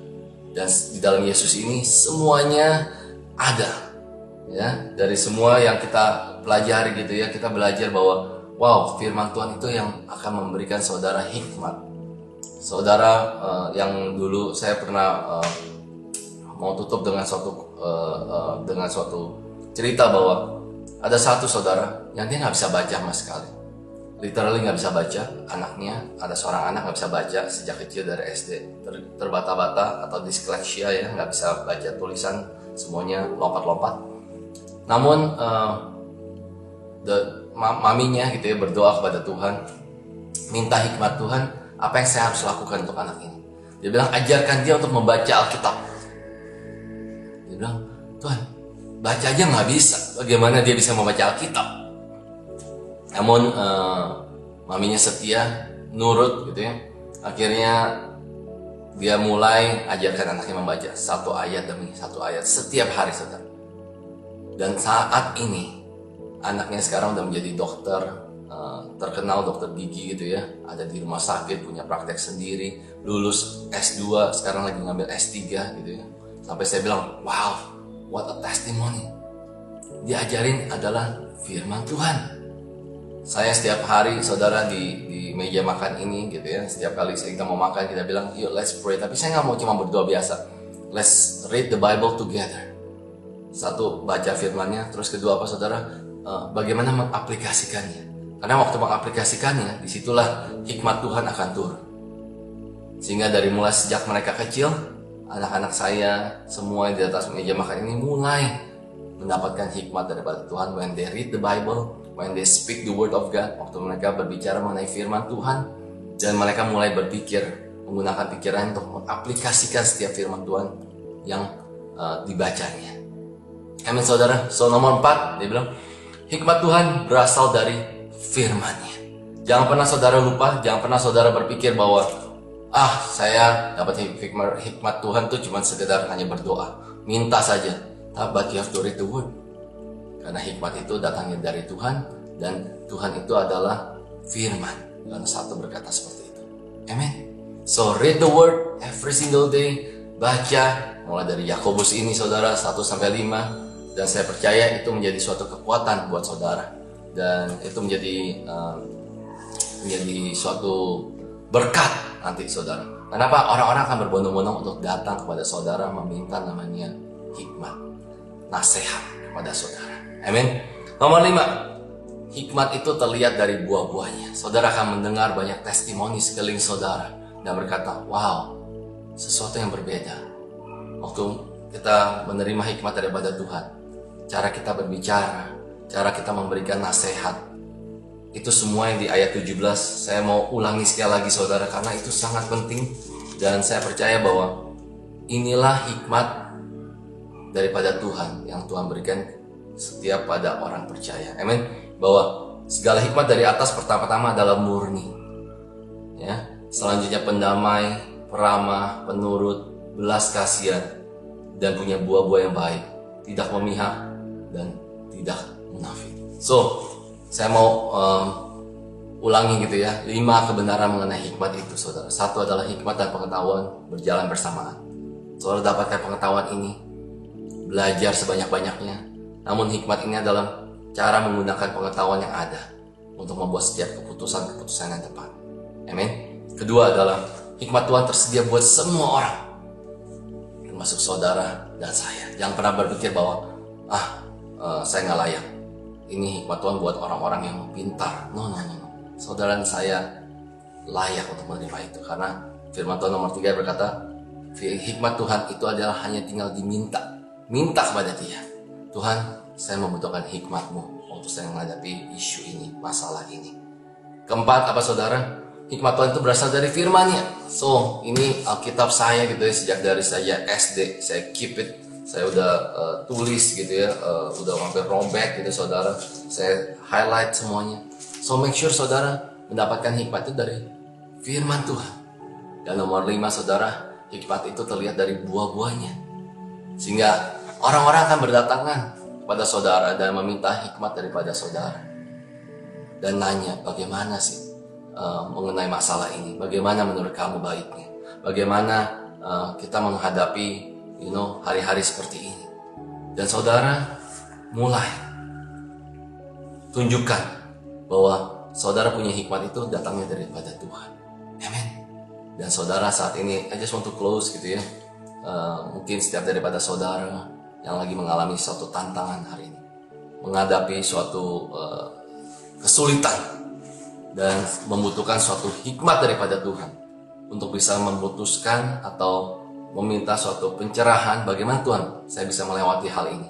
Dan di dalam Yesus ini semuanya ada. Ya, dari semua yang kita pelajari gitu ya, kita belajar bahwa wow, firman Tuhan itu yang akan memberikan saudara hikmat. Saudara yang dulu saya pernah mau tutup dengan suatu cerita bahwa ada satu saudara yang dia nggak bisa baca sama sekali, literally nggak bisa baca. Anaknya, ada seorang anak nggak bisa baca sejak kecil dari SD, terbata-bata atau disleksia ya, nggak bisa baca tulisan, semuanya lompat-lompat. Namun maminya gitu ya berdoa kepada Tuhan, minta hikmat Tuhan, apa yang saya harus lakukan untuk anak ini. Dia bilang ajarkan dia untuk membaca Alkitab. Dia bilang, Tuhan, baca aja nggak bisa, bagaimana dia bisa membaca Alkitab? Namun maminya setia, nurut gitu ya. Akhirnya dia mulai ajarkan anaknya membaca satu ayat demi satu ayat setiap hari saudara. Dan saat ini anaknya sekarang udah menjadi dokter terkenal, dokter gigi gitu ya, ada di rumah sakit, punya praktek sendiri, lulus S2, sekarang lagi ngambil S3 gitu ya. Sampai saya bilang, wow, what a testimony. Diajarin adalah firman Tuhan. Saya setiap hari saudara di meja makan ini gitu ya, setiap kali kita mau makan kita bilang, yuk let's pray. Tapi saya nggak mau cuma berdoa biasa, let's read the Bible together. Satu, baca firmannya, terus kedua apa saudara, bagaimana mengaplikasikannya. Karena waktu mengaplikasikannya, disitulah hikmat Tuhan akan turun. Sehingga dari mulai sejak mereka kecil, anak-anak saya semua di atas meja makan ini mulai mendapatkan hikmat daripada Tuhan. When they read the Bible, when they speak the word of God, waktu mereka berbicara mengenai firman Tuhan, dan mereka mulai berpikir, menggunakan pikiran untuk mengaplikasikan setiap firman Tuhan yang dibacanya. Amin saudara. So nomor 4 dia bilang hikmat Tuhan berasal dari firman-Nya. Jangan pernah saudara lupa, jangan pernah saudara berpikir bahwa saya dapat hikmat Tuhan tuh cuma sekedar hanya berdoa, minta saja. But you have to read the word. Karena hikmat itu datangnya dari Tuhan, dan Tuhan itu adalah firman. Yohanes 1 berkata seperti itu. Amen. So read the word every single day, baca mulai dari Yakobus ini saudara 1-5. Dan saya percaya itu menjadi suatu kekuatan buat saudara, dan itu menjadi suatu berkat nanti saudara. Kenapa? Orang-orang akan berbondong-bondong untuk datang kepada saudara meminta namanya hikmat, nasihat kepada saudara. Amin. Nomor 5, hikmat itu terlihat dari buah-buahnya. Saudara akan mendengar banyak testimoni sekeliling saudara dan berkata, wow, sesuatu yang berbeda. Waktu kita menerima hikmat daripada Tuhan, cara kita berbicara, cara kita memberikan nasihat, itu semua yang di ayat 17 saya mau ulangi sekali lagi saudara, karena itu sangat penting. Dan saya percaya bahwa inilah hikmat daripada Tuhan yang Tuhan berikan setiap pada orang percaya. Amin. Bahwa segala hikmat dari atas pertama-tama adalah murni, ya. Selanjutnya pendamai, peramah, penurut, belas kasihan, dan punya buah-buah yang baik, tidak memihak dan tidak munafik. So, Saya mau ulangi gitu ya, 5 kebenaran mengenai hikmat itu, saudara. 1 adalah hikmat dan pengetahuan berjalan bersamaan. Saudara dapatkan pengetahuan ini, belajar sebanyak-banyaknya. Namun hikmat ini adalah cara menggunakan pengetahuan yang ada untuk membuat setiap keputusan-keputusan yang tepat. Amin. Kedua adalah hikmat Tuhan tersedia buat semua orang, termasuk saudara dan saya. Jangan pernah berpikir bahwa saya nggak layak. Ini hikmat Tuhan buat orang-orang yang pintar. No. Saudara dan saya layak untuk menerima itu, karena firman Tuhan nomor 3 berkata, hikmat Tuhan itu adalah hanya tinggal diminta. Minta kepada Dia. Tuhan, saya membutuhkan hikmat-Mu untuk saya menghadapi isu ini, masalah ini. Keempat, apa saudara? Hikmat Tuhan itu berasal dari firman-Nya. So, ini Alkitab saya gitu ya, sejak dari saya SD, saya keep it. Saya udah tulis gitu ya, udah hampir robek gitu saudara. Saya highlight semuanya. So make sure saudara mendapatkan hikmat itu dari firman Tuhan. Dan nomor 5 saudara, hikmat itu terlihat dari buah-buahnya. Sehingga orang-orang akan berdatangan kepada saudara dan meminta hikmat daripada saudara. Dan nanya, bagaimana sih mengenai masalah ini? Bagaimana menurut kamu baiknya? Bagaimana kita menghadapi hari-hari seperti ini? Dan saudara mulai tunjukkan bahwa saudara punya hikmat itu datangnya daripada Tuhan. Amin. Dan saudara saat ini, I just want to close gitu ya. Mungkin setiap daripada saudara yang lagi mengalami suatu tantangan hari ini, menghadapi suatu kesulitan dan membutuhkan suatu hikmat daripada Tuhan untuk bisa memutuskan atau meminta suatu pencerahan, bagaimana Tuhan saya bisa melewati hal ini.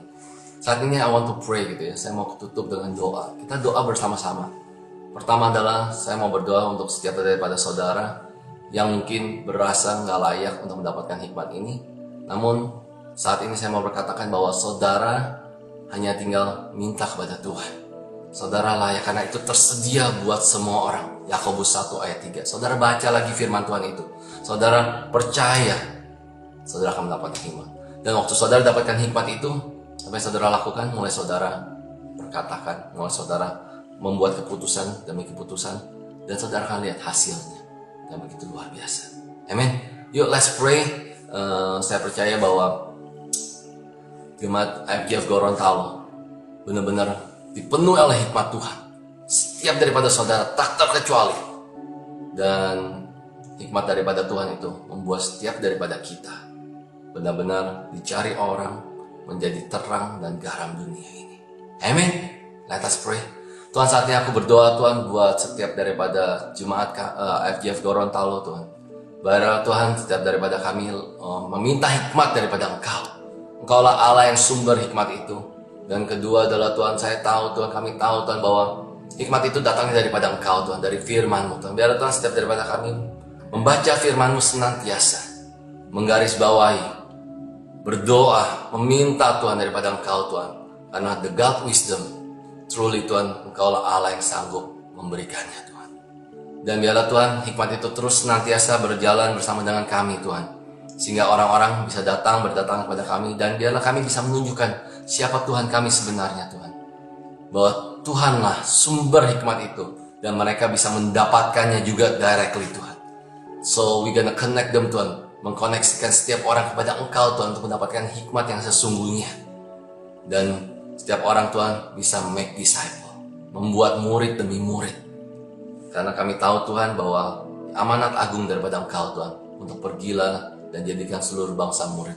Saat ini I want to pray gitu ya. Saya mau tutup dengan doa. Kita doa bersama-sama. Pertama adalah saya mau berdoa untuk setiap daripada saudara yang mungkin berasa nggak layak untuk mendapatkan hikmat ini. Namun saat ini saya mau berkatakan bahwa saudara hanya tinggal minta kepada Tuhan. Saudara layak karena itu tersedia buat semua orang. Yakobus 1 ayat 3. Saudara baca lagi firman Tuhan itu. Saudara percaya, saudara akan mendapatkan hikmat. Dan waktu saudara dapatkan hikmat itu, apa yang saudara lakukan? Mulai saudara berkatakan, mulai saudara membuat keputusan demi keputusan, dan saudara akan lihat hasilnya. Dan begitu luar biasa. Amin. Yuk let's pray. Saya percaya bahwa jemaat FGF Gorontalo benar-benar dipenuhi oleh hikmat Tuhan. Setiap daripada saudara tak terkecuali. Dan hikmat daripada Tuhan itu membuat setiap daripada kita benar-benar dicari orang, menjadi terang dan garam dunia ini. Amin. Let us pray. Tuhan, saatnya aku berdoa Tuhan buat setiap daripada jemaat FGF Gorontalo Tuhan. Biarlah Tuhan setiap daripada kami meminta hikmat daripada Engkau. Engkaulah Allah yang sumber hikmat itu. Dan kedua adalah Tuhan, saya tahu Tuhan, kami tahu Tuhan bahwa hikmat itu datangnya daripada Engkau Tuhan, dari firman-Mu Tuhan. Biarlah Tuhan setiap daripada kami membaca firman-Mu senantiasa, menggarisbawahi, berdoa, meminta Tuhan daripada Engkau Tuhan. Karena the God wisdom, truly Tuhan, Engkaulah Allah yang sanggup memberikannya Tuhan. Dan biarlah Tuhan, hikmat itu terus senantiasa berjalan bersama dengan kami Tuhan. Sehingga orang-orang bisa berdatang kepada kami. Dan biarlah kami bisa menunjukkan siapa Tuhan kami sebenarnya Tuhan. Bahwa Tuhanlah sumber hikmat itu. Dan mereka bisa mendapatkannya juga directly Tuhan. So we gonna connect them Tuhan. Mengkoneksikan setiap orang kepada Engkau Tuhan untuk mendapatkan hikmat yang sesungguhnya. Dan setiap orang Tuhan bisa make disciple, membuat murid demi murid. Karena kami tahu Tuhan bahwa amanat agung daripada Engkau Tuhan untuk pergilah dan jadikan seluruh bangsa murid.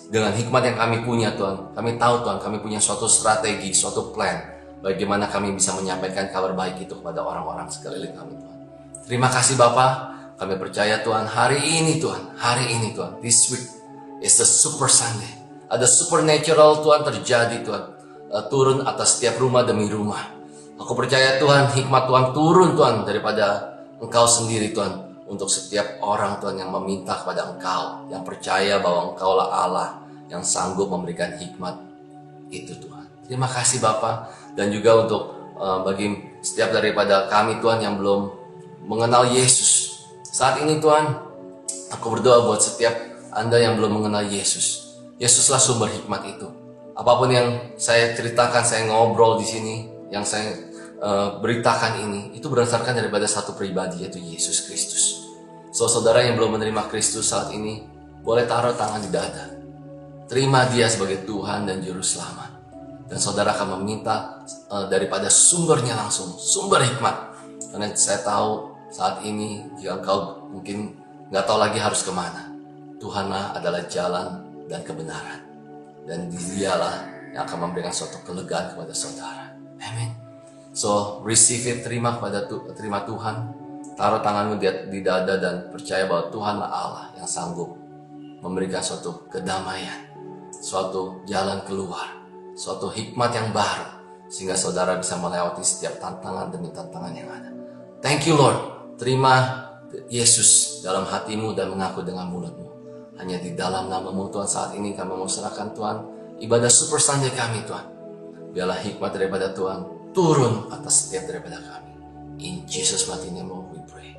Dengan hikmat yang kami punya Tuhan, kami tahu Tuhan, kami punya suatu strategi, suatu plan bagaimana kami bisa menyampaikan kabar baik itu kepada orang-orang sekeliling kami Tuhan. Terima kasih Bapa. Kami percaya Tuhan, hari ini Tuhan, this week is the super Sunday. Ada supernatural Tuhan terjadi Tuhan, turun atas setiap rumah demi rumah. Aku percaya Tuhan, hikmat Tuhan turun Tuhan daripada Engkau sendiri Tuhan. Untuk setiap orang Tuhan yang meminta kepada Engkau, yang percaya bahwa Engkaulah Allah yang sanggup memberikan hikmat itu Tuhan. Terima kasih Bapa. Dan juga untuk bagi setiap daripada kami Tuhan yang belum mengenal Yesus. Saat ini Tuhan, aku berdoa buat setiap Anda yang belum mengenal Yesus. Yesuslah sumber hikmat itu. Apapun yang saya ceritakan, saya ngobrol di sini, yang saya beritakan ini itu berdasarkan daripada satu pribadi, yaitu Yesus Kristus. So saudara yang belum menerima Kristus saat ini, boleh taruh tangan di dada, terima Dia sebagai Tuhan dan Juru Selamat, dan saudara akan meminta daripada sumbernya langsung, sumber hikmat. Karena saya tahu saat ini jika engkau mungkin nggak tahu lagi harus kemana, Tuhanlah adalah jalan dan kebenaran, dan Dialah yang akan memberikan suatu kelegaan kepada saudara. Amin. So receive it, terima Tuhan, taruh tanganmu di dada dan percaya bahwa Tuhanlah Allah yang sanggup memberikan suatu kedamaian, suatu jalan keluar, suatu hikmat yang baru, sehingga saudara bisa melewati setiap tantangan demi tantangan yang ada. Thank you Lord. Terima Yesus dalam hatimu dan mengaku dengan mulutmu. Hanya di dalam nama-Mu Tuhan, saat ini kami mau serahkan Tuhan ibadah Super Sunday kami Tuhan. Biarlah hikmat daripada Tuhan turun atas setiap daripada kami. In Jesus mighty name we pray.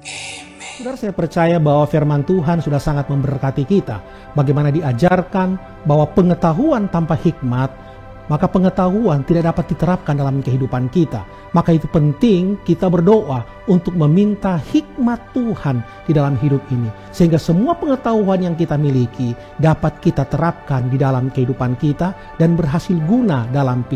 Amen. Saudara, saya percaya bahwa firman Tuhan sudah sangat memberkati kita. Bagaimana diajarkan bahwa pengetahuan tanpa hikmat, maka pengetahuan tidak dapat diterapkan dalam kehidupan kita. Maka itu penting kita berdoa untuk meminta hikmat Tuhan di dalam hidup ini, sehingga semua pengetahuan yang kita miliki dapat kita terapkan di dalam kehidupan kita dan berhasil guna dalam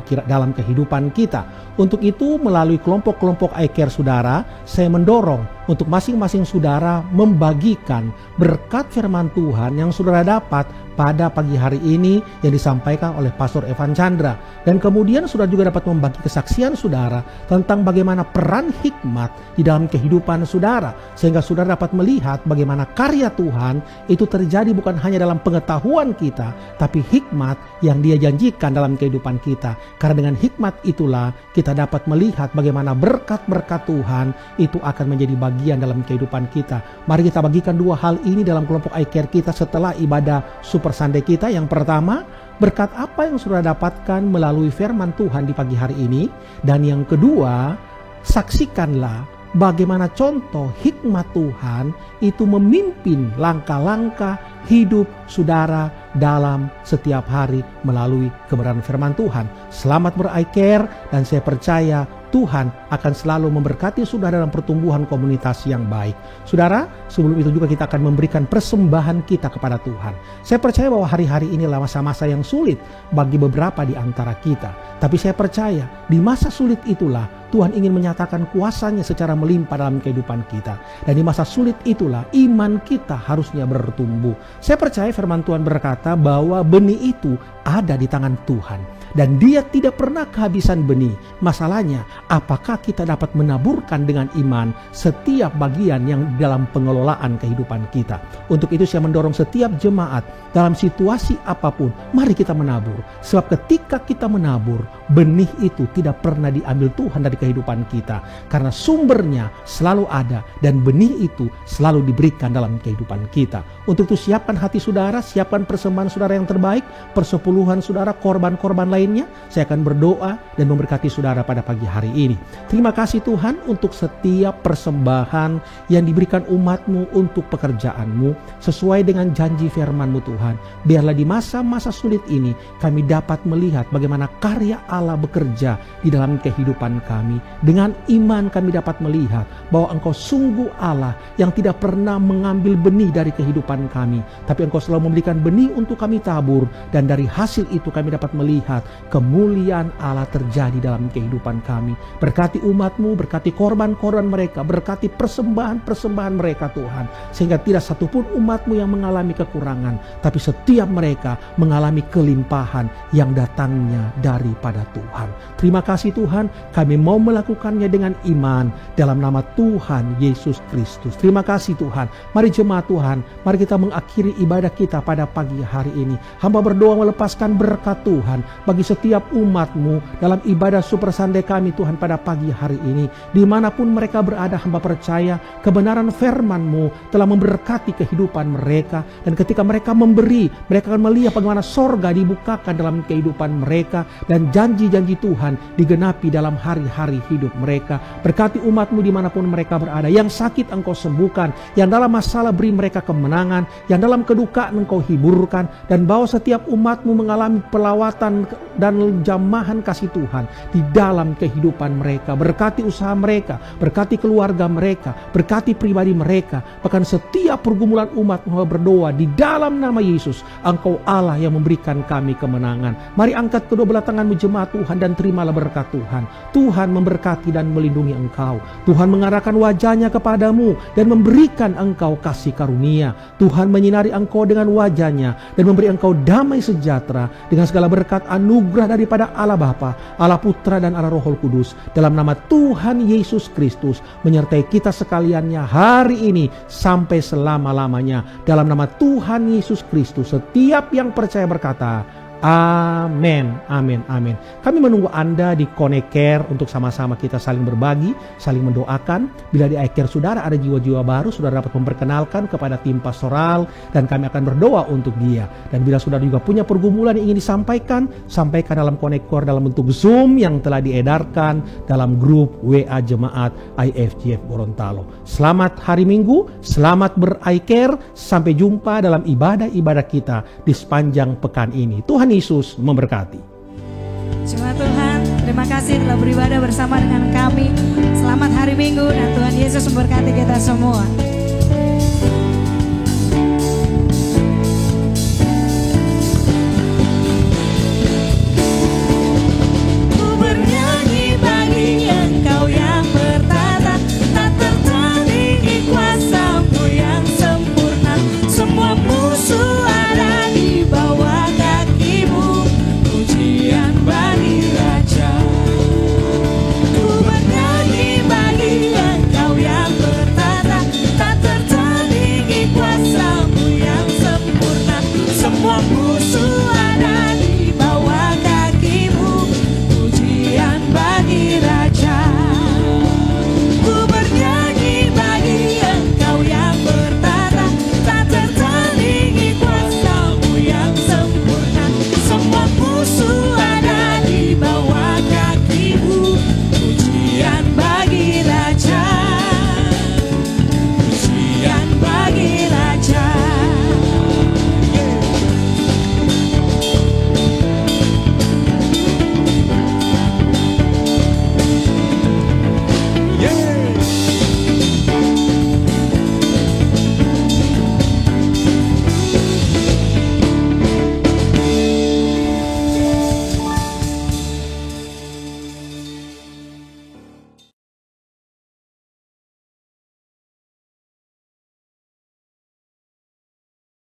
kehidupan kita. Untuk itu, melalui kelompok-kelompok iCare saudara, saya mendorong untuk masing-masing saudara membagikan berkat firman Tuhan yang saudara dapat pada pagi hari ini yang disampaikan oleh Pastor Evan Chandra. Dan kemudian saudara juga dapat membagi kesaksian saudara tentang bagaimana peran hikmat di dalam kehidupan saudara, sehingga saudara dapat melihat bagaimana karya Tuhan itu terjadi bukan hanya dalam pengetahuan kita, tapi hikmat yang Dia janjikan dalam kehidupan kita. Karena dengan hikmat itulah kita dapat melihat bagaimana berkat-berkat Tuhan itu akan menjadi bagian dalam kehidupan kita. Mari kita bagikan dua hal ini dalam kelompok iCare kita setelah ibadah Super Sunday kita. Yang pertama, berkat apa yang sudah dapatkan melalui firman Tuhan di pagi hari ini. Dan yang kedua, saksikanlah bagaimana contoh hikmat Tuhan itu memimpin langkah-langkah hidup saudara dalam setiap hari melalui kebenaran firman Tuhan. Selamat ber-iCare, dan saya percaya Tuhan akan selalu memberkati saudara dalam pertumbuhan komunitas yang baik. Saudara, sebelum itu juga kita akan memberikan persembahan kita kepada Tuhan. Saya percaya bahwa hari-hari inilah masa-masa yang sulit bagi beberapa di antara kita. Tapi saya percaya di masa sulit itulah Tuhan ingin menyatakan kuasanya secara melimpah dalam kehidupan kita. Dan di masa sulit itulah iman kita harusnya bertumbuh. Saya percaya firman Tuhan berkata bahwa benih itu ada di tangan Tuhan. Dan Dia tidak pernah kehabisan benih. Masalahnya, apakah kita dapat menaburkan dengan iman setiap bagian yang dalam pengelolaan kehidupan kita. Untuk itu saya mendorong setiap jemaat dalam situasi apapun, mari kita menabur. Sebab ketika kita menabur, benih itu tidak pernah diambil Tuhan dari kehidupan kita. Karena sumbernya selalu ada dan benih itu selalu diberikan dalam kehidupan kita. Untuk itu siapkan hati saudara, siapkan persembahan saudara yang terbaik, persepuluhan saudara, korban-korban lainnya. Saya akan berdoa dan memberkati saudara pada pagi hari ini. Terima kasih Tuhan untuk setiap persembahan yang diberikan umat-Mu untuk pekerjaan-Mu sesuai dengan janji firman-Mu Tuhan. Biarlah di masa-masa sulit ini kami dapat melihat bagaimana karya Allah bekerja di dalam kehidupan kami. Dengan iman kami dapat melihat bahwa Engkau sungguh Allah yang tidak pernah mengambil benih dari kehidupan kami, tapi Engkau selalu memberikan benih untuk kami tabur, dan dari hasil itu kami dapat melihat kemuliaan Allah terjadi dalam kehidupan kami. Berkati umat-Mu, berkati korban-korban mereka, berkati persembahan-persembahan mereka Tuhan, sehingga tidak satupun umat-Mu yang mengalami kekurangan, tapi setiap mereka mengalami kelimpahan yang datangnya daripada Tuhan. Terima kasih Tuhan, kami mau melakukannya dengan iman dalam nama Tuhan Yesus Kristus. Terima kasih Tuhan. Mari jemaat Tuhan, mari kita mengakhiri ibadah kita pada pagi hari ini. Hamba berdoa melepaskan berkat Tuhan bagi setiap umat-Mu dalam ibadah Super Sunday kami Tuhan pada pagi hari ini. Dimanapun mereka berada, hamba percaya kebenaran firman-Mu telah memberkati kehidupan mereka. Dan ketika mereka memberi, mereka akan melihat bagaimana sorga dibukakan dalam kehidupan mereka, dan janji-janji Tuhan digenapi dalam hari-hari hidup mereka. Berkati umat-Mu dimanapun mereka berada. Yang sakit Engkau sembuhkan, yang dalam masalah beri mereka kemenangan, yang dalam kedukaan Engkau hiburkan, dan bawa setiap umat-Mu mengalami pelawatan dan jamahan kasih Tuhan di dalam kehidupan mereka. Berkati usaha mereka, berkati keluarga mereka, berkati pribadi mereka. Bahkan setiap pergumulan umat mau berdoa di dalam nama Yesus. Engkau Allah yang memberikan kami kemenangan. Mari angkat kedua belah tanganmu jemaat Tuhan dan terimalah berkat Tuhan. Tuhan memberkati dan melindungi engkau. Tuhan mengarahkan wajahnya kepadamu dan memberikan engkau kasih karunia. Tuhan menyinari engkau dengan wajahnya dan memberi engkau damai sejahtera dengan segala berkat anugerah daripada Allah Bapa, Allah Putra dan Allah Roh Kudus. Dalam nama Tuhan Yesus Kristus menyertai kita sekaliannya hari ini sampai selama-lamanya. Dalam nama Tuhan Yesus Kristus setiap yang percaya berkata amin, amin, amin. Kami menunggu Anda di Connect Care untuk sama-sama kita saling berbagi, saling mendoakan. Bila di akhir saudara ada jiwa-jiwa baru, saudara dapat memperkenalkan kepada tim pastoral dan kami akan berdoa untuk dia. Dan bila saudara juga punya pergumulan yang ingin disampaikan, sampaikan dalam Connect Care dalam bentuk Zoom yang telah diedarkan dalam grup WA Jemaat IFGF Gorontalo. Selamat hari Minggu, selamat ber-iCare, sampai jumpa dalam ibadah-ibadah kita di sepanjang pekan ini. Tuhan Yesus memberkati. Jemaat Tuhan, terima kasih telah beribadah bersama dengan kami. Selamat hari Minggu dan Tuhan Yesus memberkati kita semua.